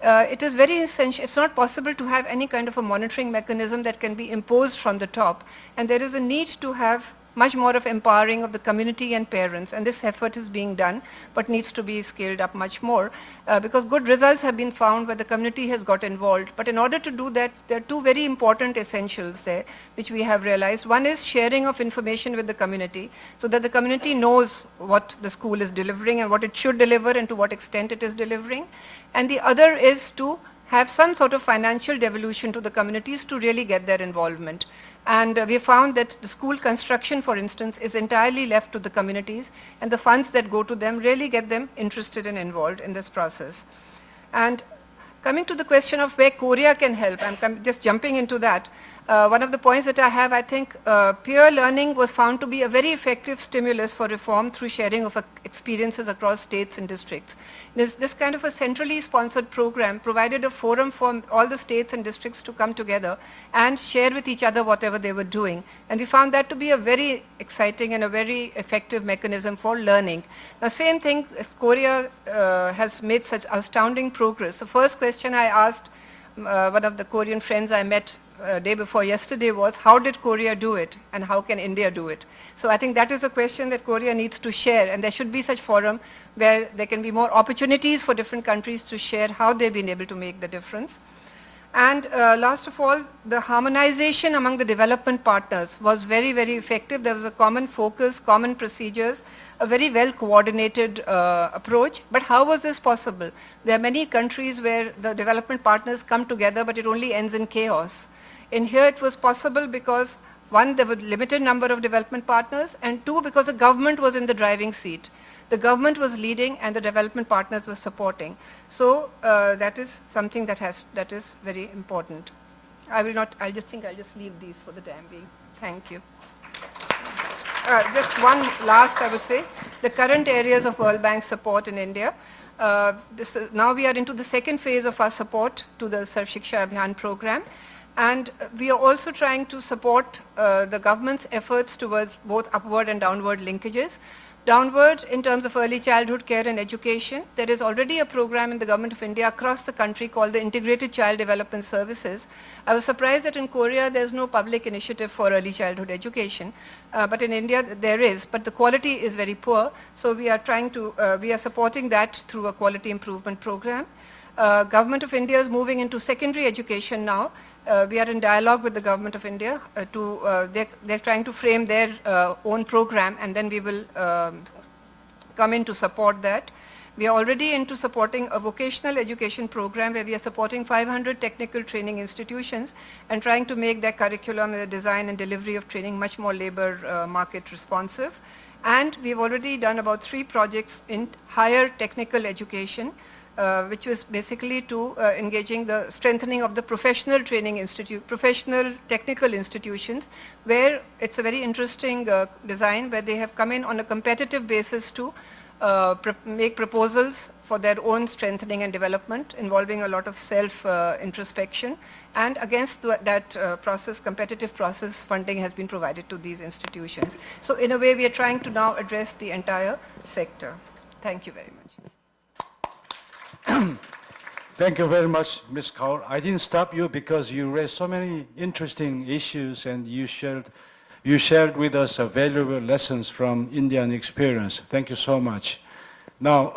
it is very essential. It's not possible to have any kind of a monitoring mechanism that can be imposed from the top, and there is a need to have much more of empowering of the community and parents, and this effort is being done, but needs to be scaled up much more, because good results have been found where the community has got involved. But in order to do that, there are two very important essentials there, which we have realized. One is sharing of information with the community, so that the community knows what the school is delivering and what it should deliver and to what extent it is delivering. And the other is to have some sort of financial devolution to the communities to really get their involvement. And we found that the school construction, for instance, is entirely left to the communities, and the funds that go to them really get them interested and involved in this process. And coming to the question of where Korea can help, I'm just jumping into that. One of the points that I have, I think peer learning was found to be a very effective stimulus for reform through sharing of experiences across states and districts. This kind of a centrally sponsored program provided a forum for all the states and districts to come together and share with each other whatever they were doing. And we found that to be a very exciting and a very effective mechanism for learning. Now, same thing, if Korea has made such astounding progress. The first question I asked one of the Korean friends I met day before yesterday was, how did Korea do it and how can India do it? So I think that is a question that Korea needs to share, and there should be such forum where there can be more opportunities for different countries to share how they've been able to make the difference. And last of all, the harmonization among the development partners was very, very effective. There was a common focus, common procedures, a very well coordinated approach. But how was this possible? There are many countries where the development partners come together, but it only ends in chaos. In here it was possible because, one, there were limited number of development partners, and two, because the government was in the driving seat. The government was leading and the development partners were supporting. So that is something that is very important. I'll just leave these for the time being. Thank you. Just one last, I would say, the current areas of World Bank support in India. Now we are into the second phase of our support to the Sarv Shiksha Abhiyan program. And we are also trying to support the government's efforts towards both upward and downward linkages. Downward, in terms of early childhood care and education, there is already a program in the Government of India across the country called the Integrated Child Development Services. I was surprised that in Korea there's no public initiative for early childhood education, but in India there is, but the quality is very poor. So we are supporting that through a quality improvement program. Government of India is moving into secondary education now. We are in dialogue with the Government of India they're trying to frame their own program, and then we will come in to support that. We are already into supporting a vocational education program where we are supporting 500 technical training institutions and trying to make their curriculum, the design and delivery of training much more labor market responsive. And we've already done about 3 projects in higher technical education, which was basically to engaging the strengthening of the professional technical institutions, where it's a very interesting design where they have come in on a competitive basis to make proposals for their own strengthening and development, involving a lot of self-introspection. And against that competitive process, funding has been provided to these institutions. So in a way, we are trying to now address the entire sector. Thank you very much. Thank you very much, Ms. Kaur. I didn't stop you because you raised so many interesting issues and you shared with us valuable lessons from Indian experience. Thank you so much. Now,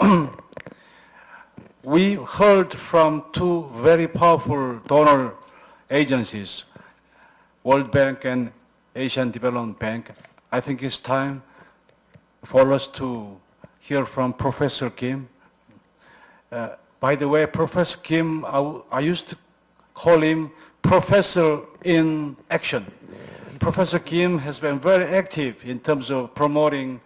we heard from 2 very powerful donor agencies, World Bank and Asian Development Bank. I think it's time for us to hear from Professor Kim. By the way, Professor Kim, I used to call him Professor in Action. Professor Kim has been very active in terms of promoting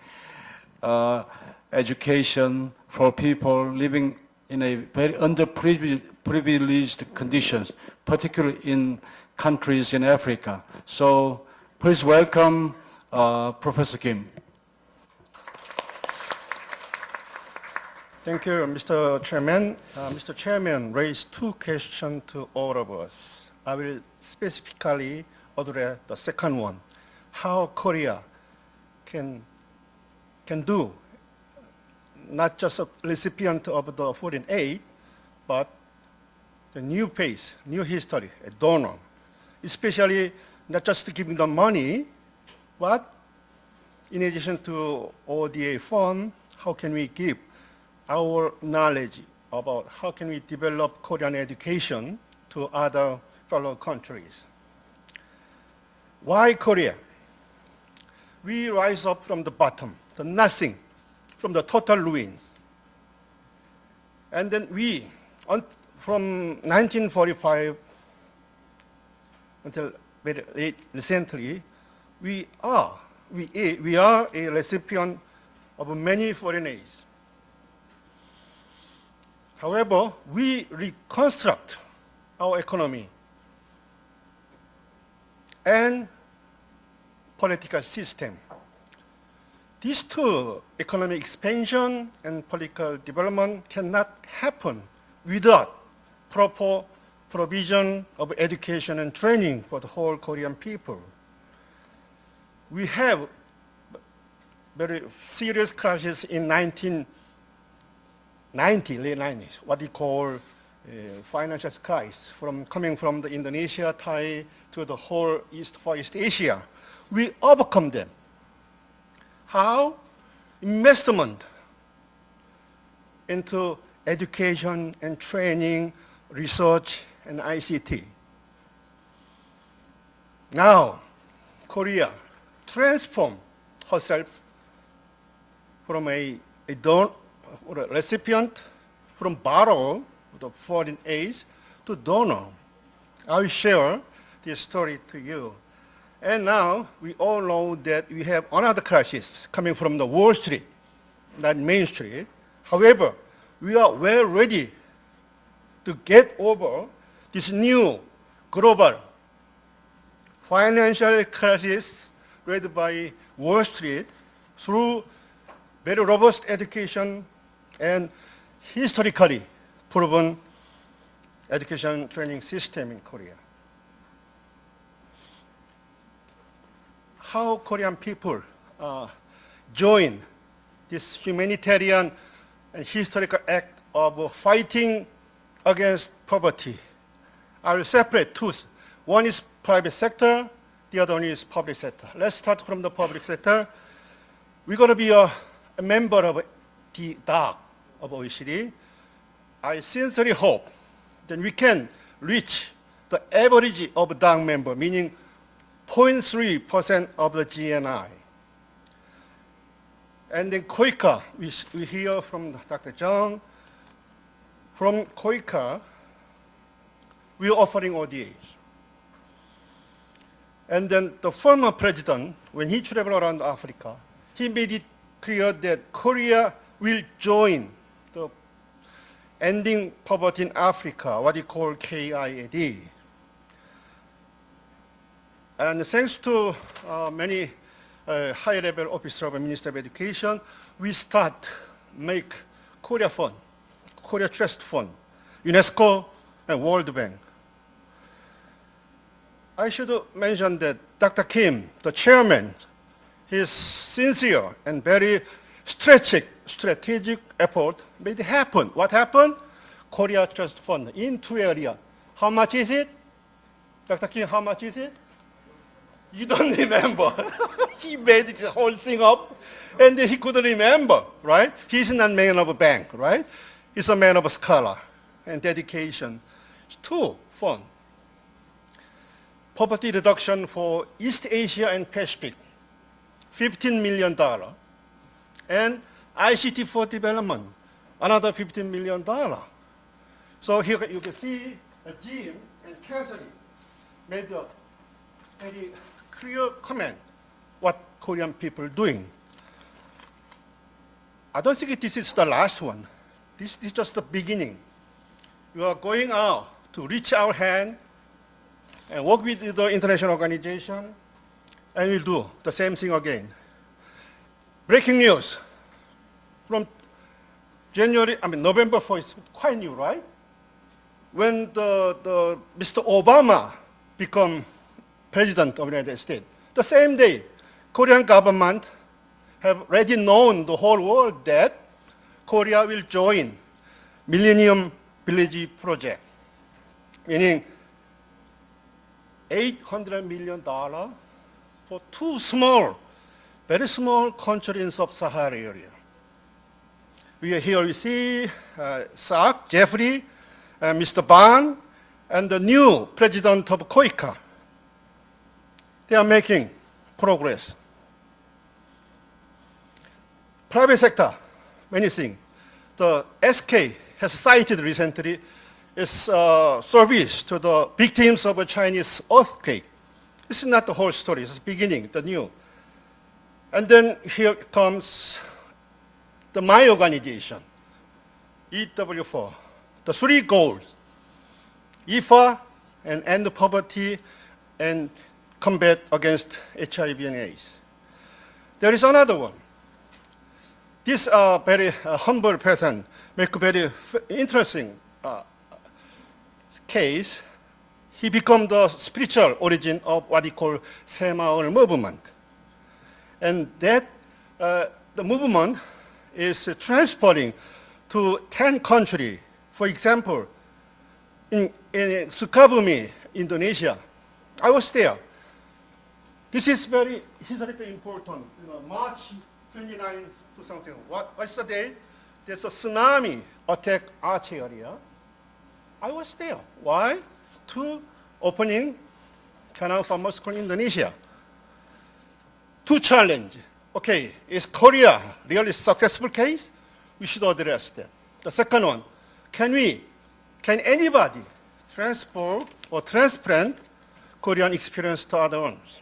education for people living in a very underprivileged conditions, particularly in countries in Africa. So please welcome Professor Kim. Thank you, Mr. Chairman. Mr. Chairman raised 2 questions to all of us. I will specifically address the second one, how Korea can do, not just a recipient of the foreign aid, but the new phase, new history, a donor, especially not just giving the money, but in addition to ODA fund, how can we give our knowledge about how can we develop Korean education to other fellow countries? Why Korea? We rise up from the bottom, the nothing, from the total ruins. And then we, from 1945 until very late recently, we are a recipient of many foreign aids. However, we reconstruct our economy and political system. These two, economic expansion and political development, cannot happen without proper provision of education and training for the whole Korean people. We have very serious crisis in 1990, late 90s, what we call financial crisis, coming from the Indonesia, Thai, to the whole Far East Asia. We overcome them. How? Investment into education and training, research, and ICT. Now, Korea transformed herself from a recipient, from borrower, the foreign aids, to donor. I will share this story to you. And now we all know that we have another crisis coming from the Wall Street, not Main Street. However, we are well ready to get over this new global financial crisis led by Wall Street through very robust education and historically proven education training system in Korea. How Korean people join this humanitarian and historical act of fighting against poverty. I will separate two. One is private sector, the other one is public sector. Let's start from the public sector. We're going to be a member of the DAC of OECD. I sincerely hope that we can reach the average of DAC member, meaning 0.3% of the GNI. And then COICA, we hear from Dr. Jung. From COICA, we are offering ODAs. And then the former president, when he traveled around Africa, he made it clear that Korea will join the ending poverty in Africa, what he called KIAD. And thanks to many high-level officers of the Ministry of Education, we start make Korea Fund, Korea Trust Fund, Unesco, and World Bank. I should mention that Dr. Kim, the chairman, his sincere and very strategic effort made it happen. What happened? Korea Trust Fund in two areas. How much is it? Dr. Kim, how much is it? You don't remember. He made the whole thing up, and he couldn't remember, right? He's not a man of a bank, right? He's a man of a scholar and dedication. Two, fund. Poverty reduction for East Asia and Pacific, $15 million. And ICT for development, another $15 million. So here you can see Jim and Catherine made a very clear comment what Korean people are doing. I don't think this is the last one. This is just the beginning. We are going out to reach our hand and work with the international organization, and we'll do the same thing again. Breaking news from November 4th, quite new, right? When the Mr. Obama became President of the United States, the same day, Korean government have already known the whole world that Korea will join Millennium Village Project, meaning $800 million for two small, very small country in sub-Saharan area. We see Saak, Jeffrey, Mr. Ban, and the new president of COICA. They are making progress. Private sector, many things. The SK has cited recently its service to the victims of a Chinese earthquake. This is not the whole story, it's the beginning, the new. And then here comes my organization, EW4. The three goals, IFA and end poverty and combat against HIV and AIDS. There is another one. This very humble person make a very interesting case. He became the spiritual origin of what he call 새마을 movement. And that the movement is transporting to 10 countries. For example, in Sukabumi, Indonesia, I was there. This is very historically important. March 29, 2000. What's the day? There's a tsunami attack Aceh area. I was there. Why? To opening Canal for Moscow, Indonesia. Two challenge. Okay, is Korea really successful case? We should address that. The second one, can anybody transport or transplant Korean experience to other ones?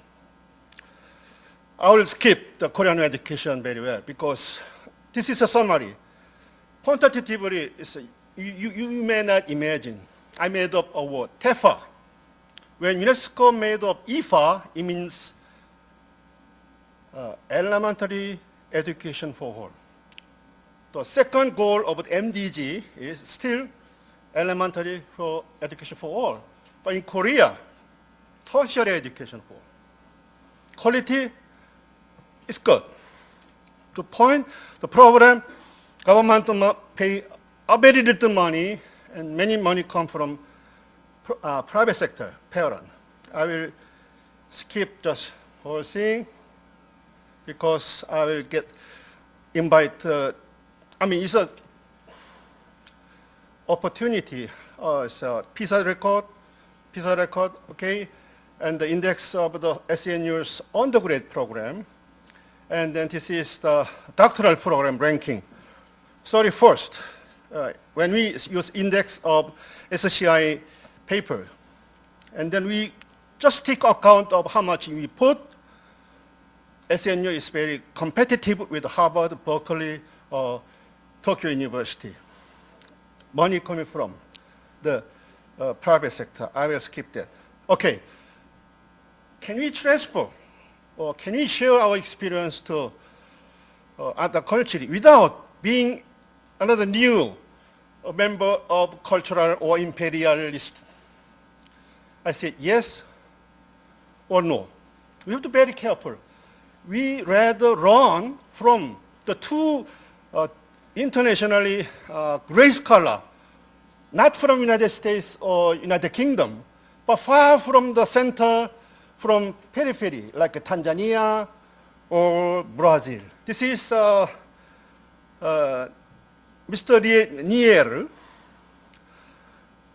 I will skip the Korean education very well because this is a summary. Quantitatively, you may not imagine. I made up a word, TEFA. When UNESCO made up IFA, it means elementary education for all. The second goal of MDG is still elementary for education for all. But in Korea, tertiary education for all. Quality is good. The point, the problem, government pay a very little money, and many money come from private sector, parent. I will skip this whole thing because I will get it's an opportunity. It's a PISA record, okay, and the index of the SNU's undergrad program. And then this is the doctoral program ranking. 31st, when we use index of SCI paper, and then we just take account of how much we put. SNU is very competitive with Harvard, Berkeley, or Tokyo University. Money coming from the private sector. I will skip that. Okay, can we transfer or can we share our experience to other culture without being another new member of cultural or imperialist? I said yes or no. We have to be very careful. We rather run from the two internationally great scholars, not from United States or United Kingdom, but far from the center, from periphery, like Tanzania or Brazil. This is Mr. Nier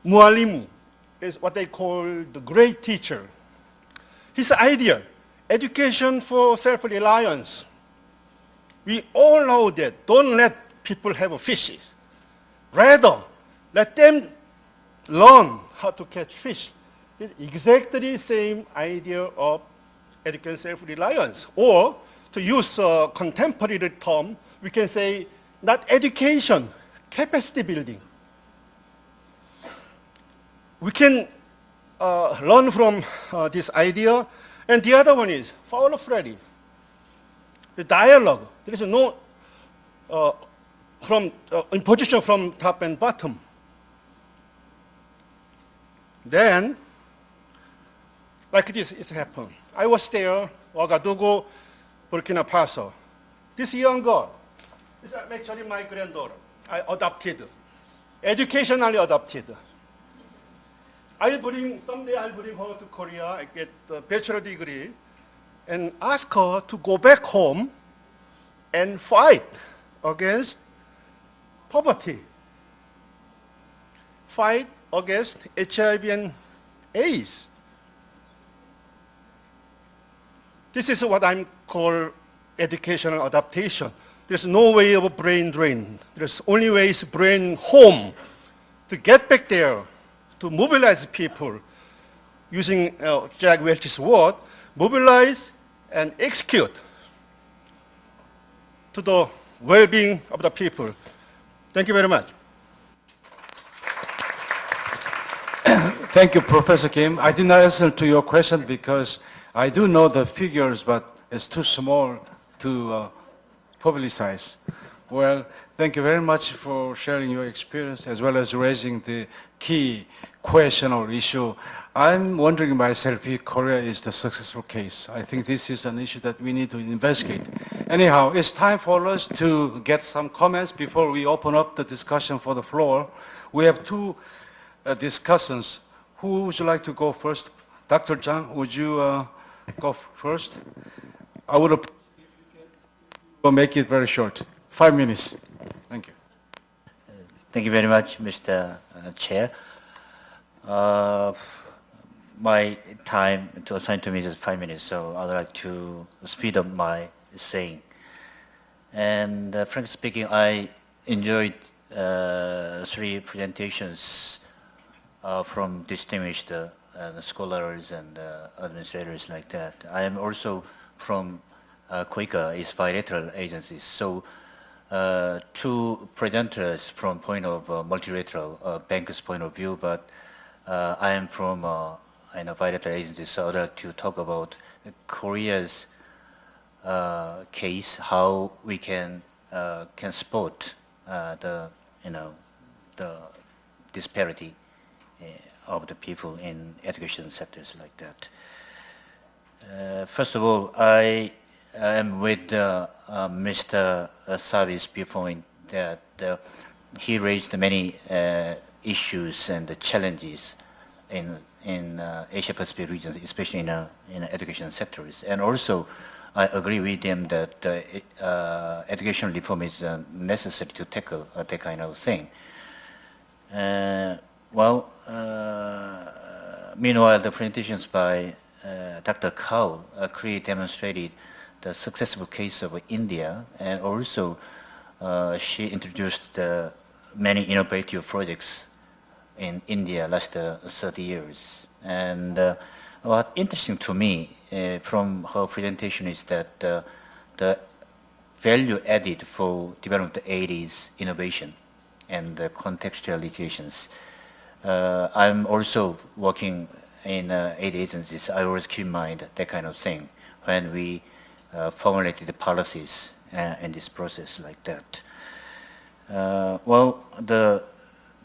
Mualimu, is what they call the great teacher. His idea, education for self-reliance. We all know that. Don't let people have fishes. Rather, let them learn how to catch fish. It's exactly the same idea of education self-reliance. Or, to use a contemporary term, we can say not education, capacity building. We can learn from this idea. And the other one is Paulo Freire, the dialogue. There is no imposition from top and bottom. Then, like this, it happened. I was there, Ouagadougou, Burkina Faso. This young girl is actually my granddaughter. I adopted, educationally adopted. Someday I'll bring her to Korea, I get a bachelor degree, and ask her to go back home and fight against poverty, fight against HIV and AIDS. This is what I'm call educational adaptation. There's no way of a brain drain. There's only way is brain home to get back there, to mobilize people using Jack Welch's word, mobilize and execute to the well-being of the people. Thank you very much. Thank you, Professor Kim. I did not answer to your question because I do know the figures, but it's too small to publicize. Well, thank you very much for sharing your experience as well as raising the key question or issue. I'm wondering myself if Korea is the successful case. I think this is an issue that we need to investigate. Anyhow, it's time for us to get some comments before we open up the discussion for the floor. We have two discussants. Who would you like to go first? Dr. Zhang, would you go first? I would make it very short. 5 minutes. Thank you. Thank you very much, Mr. Chair. My time to assign to me is 5 minutes, so I'd like to speed up my saying. And frankly speaking, I enjoyed 3 presentations from distinguished scholars and administrators like that. I am also from COICA, is bilateral agencies. So 2 presenters from point of multilateral bankers' point of view, but I am from bilateral agencies, so I'd like to talk about Korea's case, how we can support the disparity of the people in education sectors like that. First of all, I am with Mr. Savi's viewpoint that he raised many issues and the challenges in Asia-Pacific regions, especially in education sectors. And also, I agree with him that education reform is necessary to tackle that kind of thing. Meanwhile, the presentations by Dr. Kao clearly demonstrated the successful case of India, and also she introduced many innovative projects in India last 30 years. And what's interesting to me from her presentation is that the value added for development aid is innovation and the contextualizations. I'm also working in aid agencies. I always keep in mind that kind of thing when we formulated the policies in this process like that.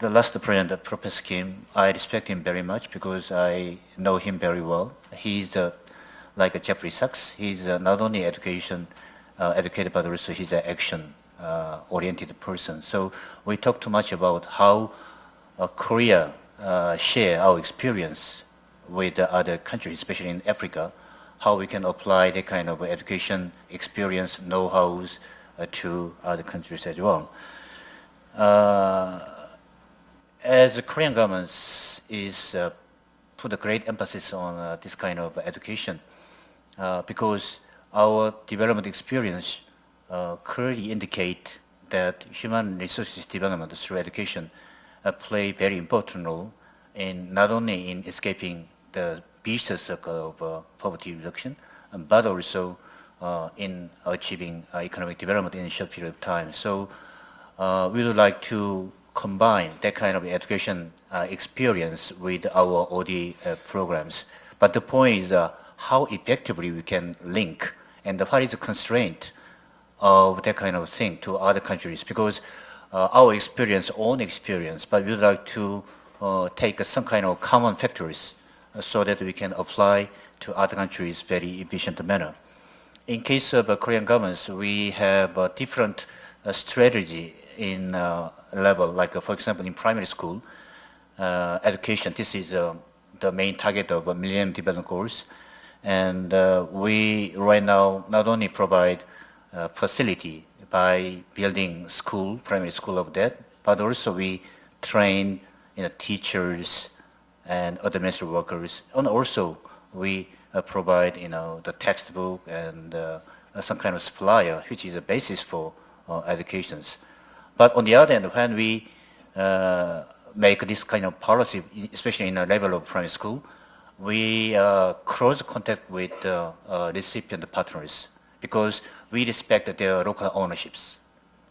The last president, Professor Kim, I respect him very much because I know him very well. He's like a Jeffrey Sachs. He's not only educated, but also he's an action-oriented person. So we talk too much about how Korea share our experience with other countries, especially in Africa, how we can apply that kind of education experience, know-hows to other countries as well. As the Korean government is put a great emphasis on this kind of education because our development experience clearly indicate that human resources development through education play very important role in not only in escaping the vicious circle of poverty reduction, but also in achieving economic development in a short period of time. So we would like to combine that kind of education experience with our OD programs. But the point is how effectively we can link and what is the constraint of that kind of thing to other countries, because our experience, own experience, but we would like to take some kind of common factors so that we can apply to other countries very efficient manner. In case of Korean governments, we have a different strategy in level, like for example in primary school education. This is the main target of Millennium Development Goals, And we right now not only provide facility by building school, primary school of that, but also we train teachers and administrative workers, and also we provide the textbook and some kind of supplier, which is a basis for educations. But on the other hand, when we make this kind of policy, especially in the level of primary school, we close contact with recipient partners because we respect their local ownerships.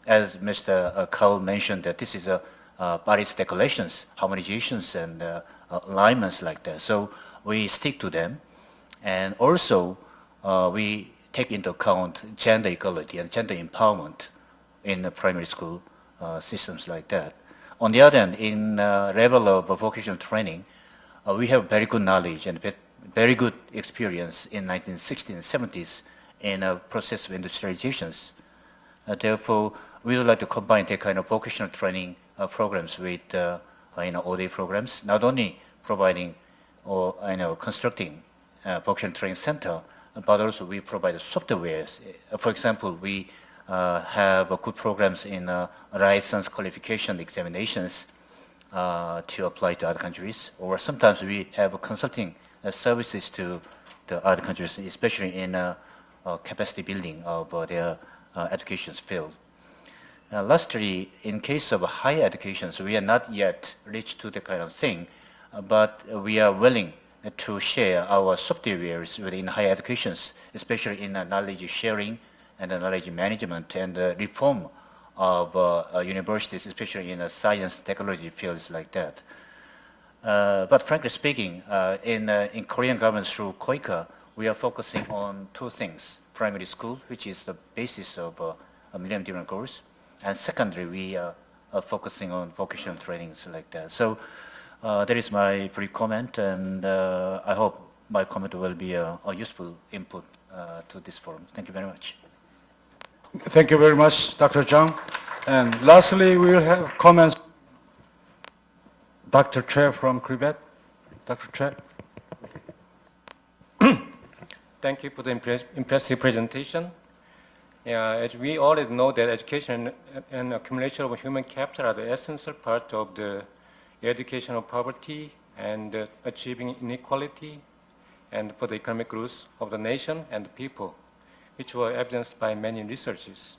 As Mr. Cowell mentioned, that this is Paris declarations, harmonizations, and alignments like that. So we stick to them, and also we take into account gender equality and gender empowerment in the primary school systems like that. On the other hand, in level of vocational training, we have very good knowledge and very good experience in 1960s and 70s in a process of industrializations. Therefore, we would like to combine that kind of vocational training programs with ODA programs, not only providing or constructing vocational training center, but also we provide softwares. For example, we have good programs in license qualification examinations to apply to other countries, or sometimes we have consulting services to the other countries, especially in capacity building of their education field. Lastly, in case of higher education, so we are not yet reached to the kind of thing, but we are willing to share our softwares within higher educations, especially in knowledge sharing and knowledge management and reform of universities, especially in science technology fields like that. But frankly speaking, in Korean government through COICA, we are focusing on two things: primary school, which is the basis of Millennium Development Goals, and secondary, we are focusing on vocational trainings like that. So that is my brief comment, and I hope my comment will be a useful input to this forum. Thank you very much. Thank you very much, Dr. Zhang. And lastly, we will have comments. Dr. Che from Quebec. Dr. Che. Thank you for the impressive presentation. As we already know that education and accumulation of human capital are the essential part of the eradication of poverty and achieving inequality and for the economic growth of the nation and the people, which were evidenced by many researches.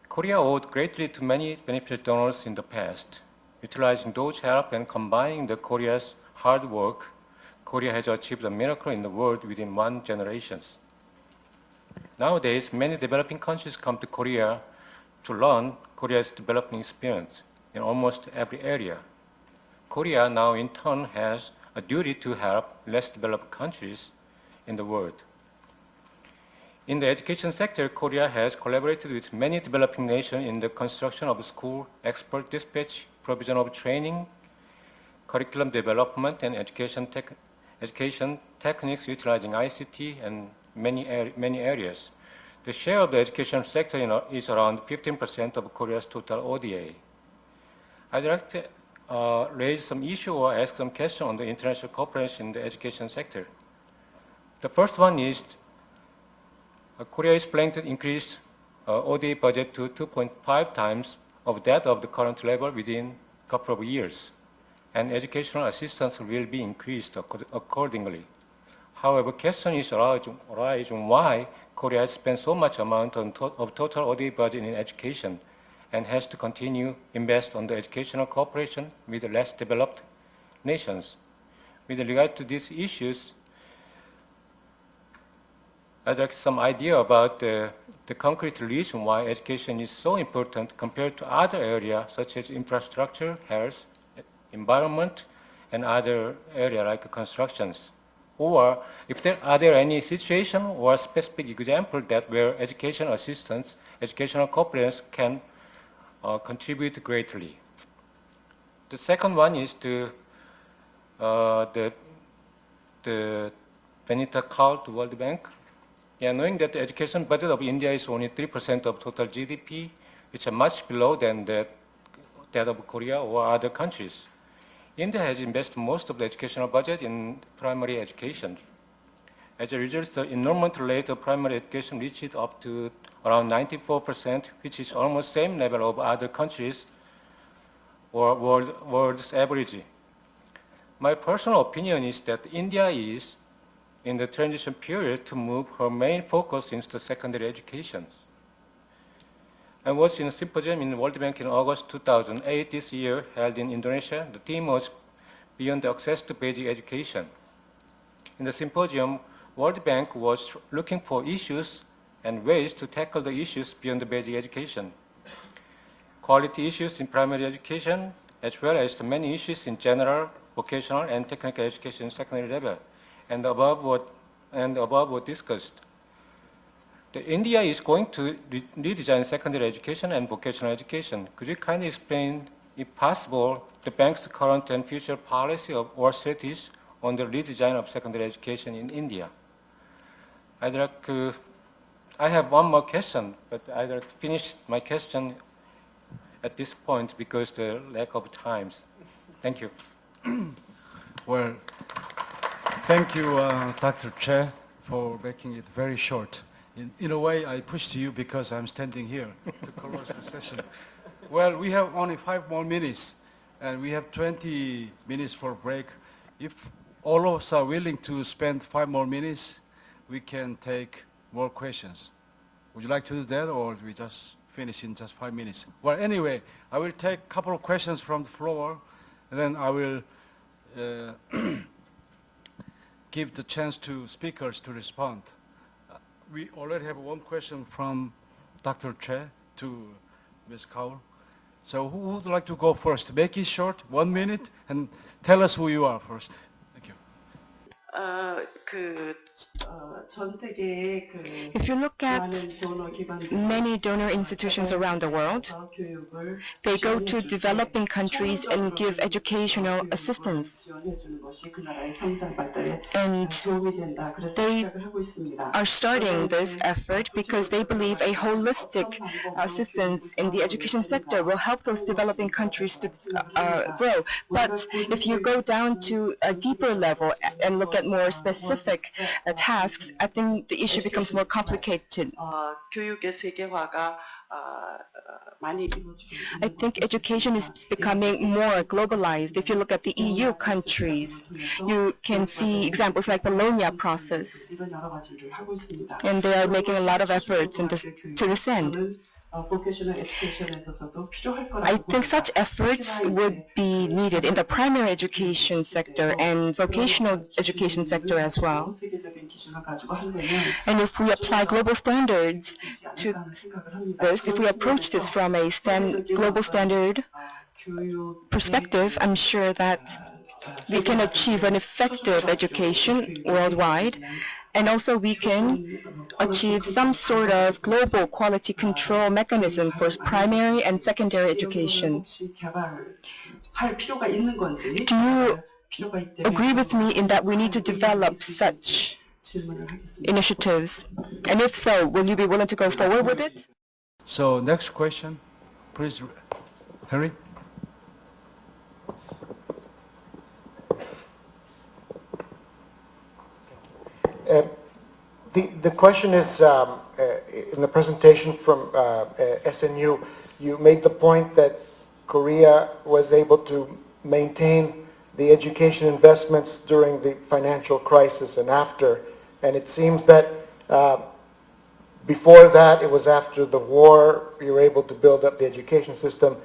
Korea owed greatly to many beneficial donors in the past. Utilizing those help and combining the Korea's hard work, Korea has achieved a miracle in the world within 1 generation. Nowadays, many developing countries come to Korea to learn Korea's developing experience in almost every area. Korea now in turn has a duty to help less developed countries in the world. In the education sector, Korea has collaborated with many developing nations in the construction of school, expert dispatch, provision of training, curriculum development, and education techniques utilizing ICT and many areas. The share of the education sector is around 15% of Korea's total ODA. I'd like to raise some issue or ask some question on the international cooperation in the education sector. The first one is Korea is planning to increase ODA budget to 2.5 times of that of the current level within a couple of years, and educational assistance will be increased accordingly. However, question is arising why Korea has spent so much amount of total ODA budget in education and has to continue invest on the educational cooperation with the less developed nations. With regard to these issues, I'd like some idea about the concrete reason why education is so important compared to other areas such as infrastructure, health, environment, and other areas like constructions. Or if are there any situation or specific example that where education assistance, educational cooperation can contribute greatly. The second one is the Benita Call to World Bank. Knowing that the education budget of India is only 3% of total GDP, which is much below than that of Korea or other countries. India has invested most of the educational budget in primary education. As a result, the enrollment rate of primary education reached up to around 94%, which is almost same level of other countries or world's average. My personal opinion is that India is in the transition period to move her main focus into secondary education. I was in a symposium in the World Bank in August 2008 this year held in Indonesia. The theme was Beyond Access to Basic Education. In the symposium, World Bank was looking for issues and ways to tackle the issues beyond the basic education. Quality issues in primary education, as well as the many issues in general, vocational, and technical education secondary level, and above what discussed. India is going to redesign secondary education and vocational education. Could you kindly explain, if possible, the bank's current and future policy or strategies on the redesign of secondary education in India? I have one more question, but I'd like to finish my question at this point because the lack of time. Thank you. Well, thank you, Dr. Che, for making it very short. In a way, I pushed you because I'm standing here to close the session. Well, we have only 5 more minutes, and we have 20 minutes for break. If all of us are willing to spend 5 more minutes, we can take more questions. Would you like to do that, or we just finish in just 5 minutes? Well, anyway, I will take a couple of questions from the floor, and then I will give the chance to speakers to respond. We already have one question from Dr. Che to Ms. Kaur. So who would like to go first? Make it short, 1 minute, and tell us who you are first. Thank you. If you look at many donor institutions around the world, they go to developing countries and give educational assistance. And they are starting this effort because they believe a holistic assistance in the education sector will help those developing countries to grow. But if you go down to a deeper level and look at more specific tasks, I think the issue becomes more complicated. I think education is becoming more globalized. If you look at the EU countries, you can see examples like the Bologna process, and they are making a lot of efforts to this end. I think such efforts would be needed in the primary education sector and vocational education sector as well. And if we apply global standards to this, if we approach this from a global standard perspective, I'm sure that we can achieve an effective education worldwide, and also we can achieve some sort of global quality control mechanism for primary and secondary education. Do you agree with me in that we need to develop such initiatives? And if so, will you be willing to go forward with it? So next question, please, Harry. The question is, in the presentation from SNU, you made the point that Korea was able to maintain the education investments during the financial crisis and after, and it seems that before that, it was after the war, you were able to build up the education system.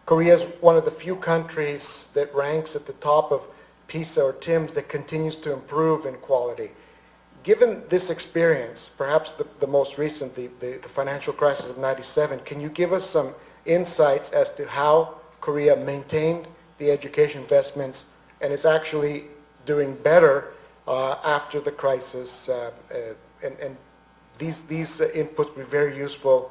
Korea is one of the few countries that ranks at the top of PISA or TIMSS that continues to improve in quality. Given this experience, perhaps the most recent, the financial crisis of '97, can you give us some insights as to how Korea maintained the education investments and is actually doing better after the crisis? And these inputs will be very useful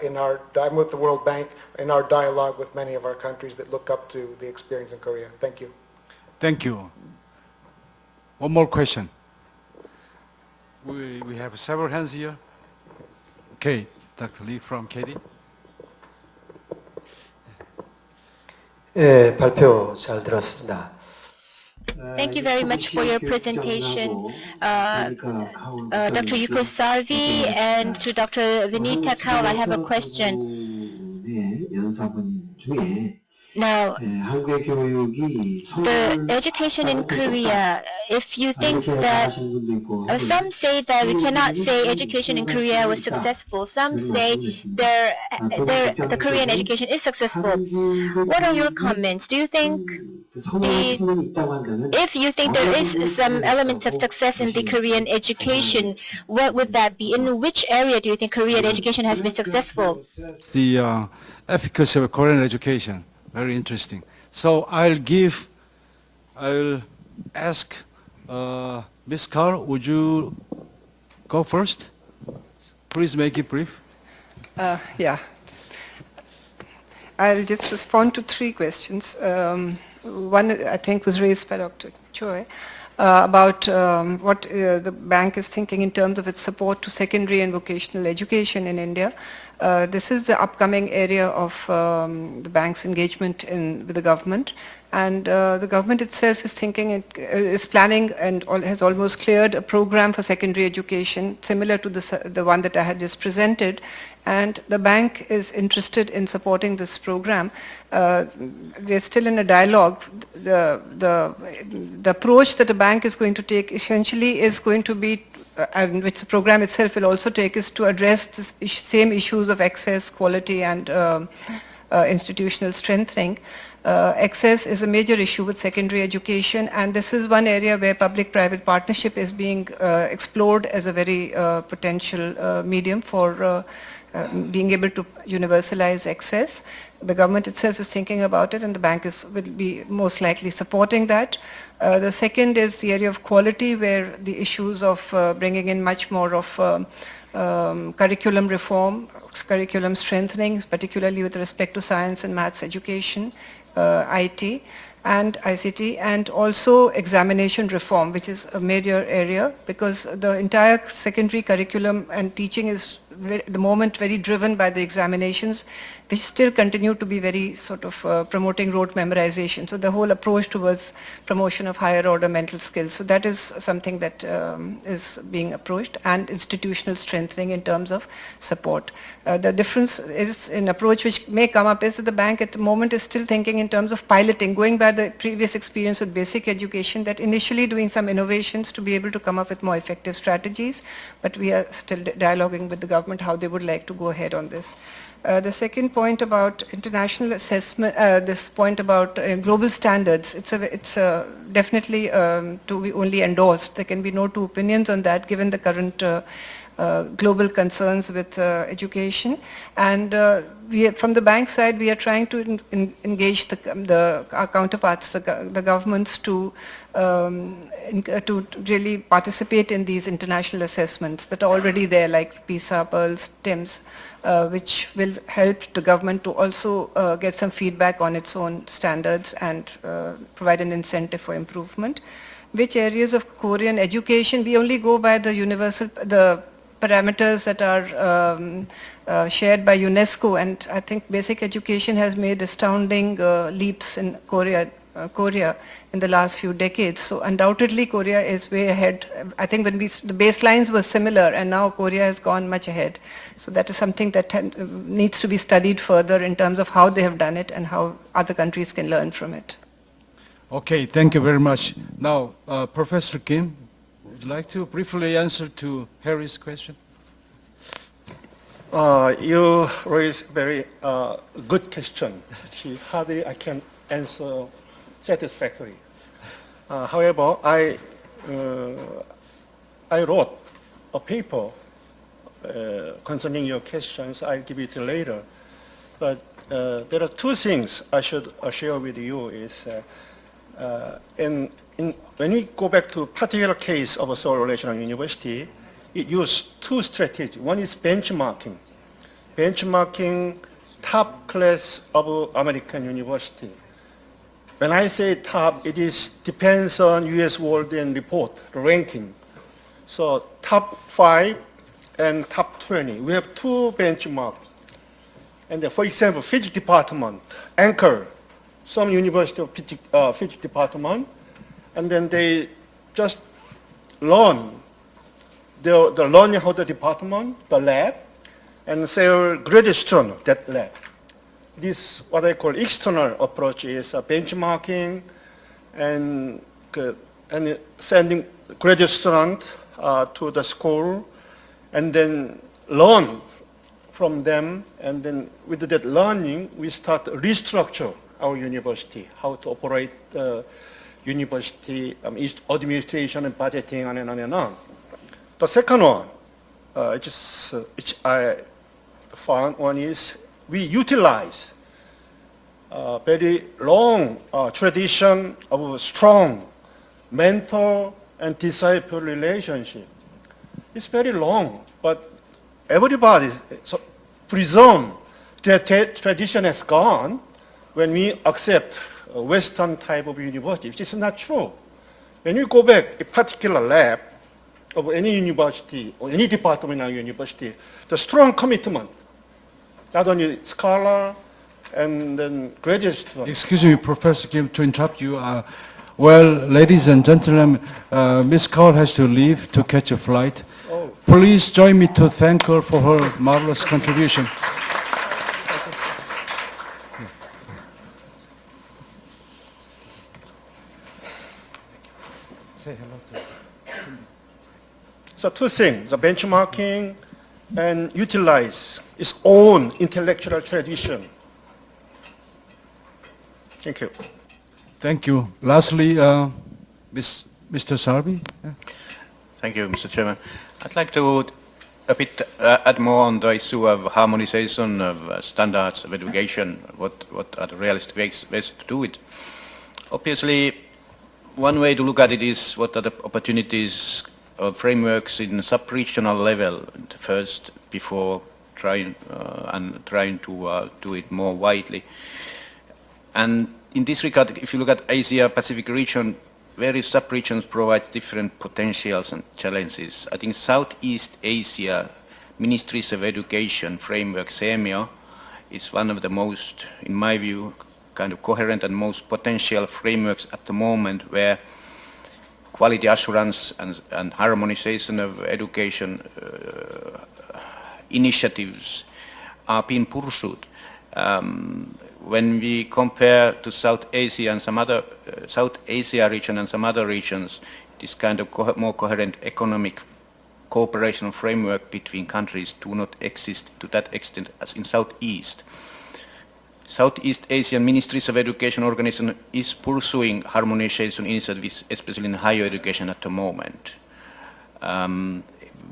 in our time with the World Bank, in our dialogue with many of our countries that look up to the experience in Korea. Thank you. Thank you. One more question. We have several hands here. Okay, Dr. Lee from KD. 예, 발표 잘 들었습니다. Thank you very much for your presentation, Dr. Yuko Sarvi, and to Dr. Vinita Kaul. I have a question. Now, the education in Korea, if you think that, some say that we cannot say education in Korea was successful. Some say the Korean education is successful. What are your comments? Do you think if you think there is some elements of success in the Korean education, what would that be? In which area do you think Korean education has been successful? The efficacy of Korean education, very interesting. So I'll ask Ms. Carl, would you go first? Please make it brief. Yeah. I'll just respond to 3 questions. One, I think, was raised by Dr. Choi about what the bank is thinking in terms of its support to secondary and vocational education in India. This is the upcoming area of the bank's engagement with the government. And the government itself is thinking, is planning and has almost cleared a program for secondary education similar to the one that I had just presented. And the bank is interested in supporting this program. We're still in a dialogue. The approach that the bank is going to take essentially is going to be, and which the program itself will also take, is to address the same issues of access, quality, and institutional strengthening. Access is a major issue with secondary education, and this is one area where public-private partnership is being explored as a very potential medium for being able to universalize access. The government itself is thinking about it, and the bank will be most likely supporting that. The second is the area of quality, where the issues of bringing in much more of curriculum reform, curriculum strengthening, particularly with respect to science and maths education, IT and ICT, and also examination reform, which is a major area, because the entire secondary curriculum and teaching is at the moment very driven by the examinations, which still continue to be very sort of promoting rote memorization. So the whole approach towards promotion of higher order mental skills. So that is something that is being approached, and institutional strengthening in terms of support. The difference is in approach which may come up is that the bank at the moment is still thinking in terms of piloting, going by the previous experience with basic education, that initially doing some innovations to be able to come up with more effective strategies, but we are still dialoguing with the government how they would like to go ahead on this. The second point about international assessment, this point about global standards, it's definitely to be only endorsed. There can be no two opinions on that given the current global concerns with education. And from the bank side, we are trying to engage our counterparts, the governments, to really participate in these international assessments that are already there, like PISA, PEARLS, TIMSS, which will help the government to also get some feedback on its own standards and provide an incentive for improvement. Which areas of Korean education, we only go by the parameters that are shared by Unesco, and I think basic education has made astounding leaps in Korea in the last few decades. So undoubtedly Korea is way ahead. I think when the baselines were similar, and now Korea has gone much ahead. So that is something that needs to be studied further in terms of how they have done it and how other countries can learn from it. Okay, thank you very much. Now, Professor Kim, would you like to briefly answer to Harry's question? You raised a very good question. Hardly I can answer satisfactorily. However, I wrote a paper concerning your questions. I'll give it later. But there are two things I should share with you. Is when we go back to particular case of a Seoul National University, it used two strategies. One is benchmarking top class of American university. When I say top, it depends on U.S. World and Report ranking. So top 5 and top 20. We have two benchmarks. And for example, physics department, anchor, some university of physics department and then they just learn the learning how the department, the lab, and say graduate student that lab. This what I call external approach is benchmarking and sending graduate student to the school and then learn from them, and then with that learning we start to restructure our university, how to operate the university administration and budgeting and on and on. The second one, which I found one is we utilize very long tradition of strong mentor and disciple relationship. It's very long, but everybody presume that tradition has gone when we accept a Western type of university, which is not true. When you go back a particular lab of any university or any department in our university, the strong commitment, not only scholar and then graduate students. Excuse me, Professor Kim, to interrupt you. Well, ladies and gentlemen, Ms. Kaur has to leave to catch a flight. Oh. Please join me to thank her for her marvelous contribution. Say hello to So two things, the benchmarking and utilize its own intellectual tradition. Thank you. Thank you. Lastly, Mr. Sarbi. Yeah. Thank you, Mr. Chairman. I'd like to a bit add more on the issue of harmonization of standards of education. What are the realistic ways to do it? Obviously, one way to look at it is what are the opportunities of frameworks in sub-regional level first before trying to do it more widely. And in this regard, if you look at Asia-Pacific region, various sub-regions provide different potentials and challenges. I think Southeast Asia Ministries of Education framework, SEMIO, is one of the most, in my view, kind of coherent and most potential frameworks at the moment, where quality assurance and harmonization of education initiatives are being pursued. When we compare to South Asia and some other South Asia region and some other regions, this kind of more coherent economic cooperation framework between countries do not exist to that extent as in Southeast. Southeast Asian Ministries of Education organization is pursuing harmonization initiatives, especially in higher education at the moment.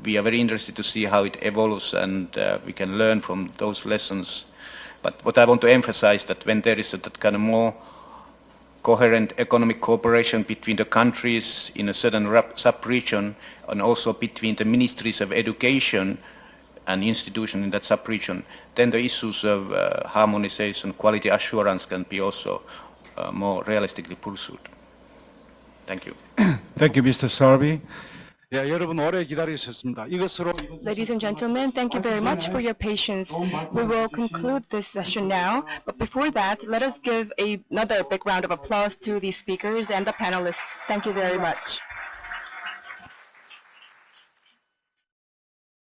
We are very interested to see how it evolves, and we can learn from those lessons. But what I want to emphasize that when there is that kind of more coherent economic cooperation between the countries in a certain sub-region, and also between the ministries of education and institutions in that sub-region, then the issues of harmonization, quality assurance can be also more realistically pursued. Thank you. Thank you, Mr. Sarbi. 야, 여러분 오래 기다리셨습니다. 이것으로 Ladies and gentlemen, thank you very much for your patience. We will conclude this session now, but before that, let us give another big round of applause to the speakers and the panelists. Thank you very much.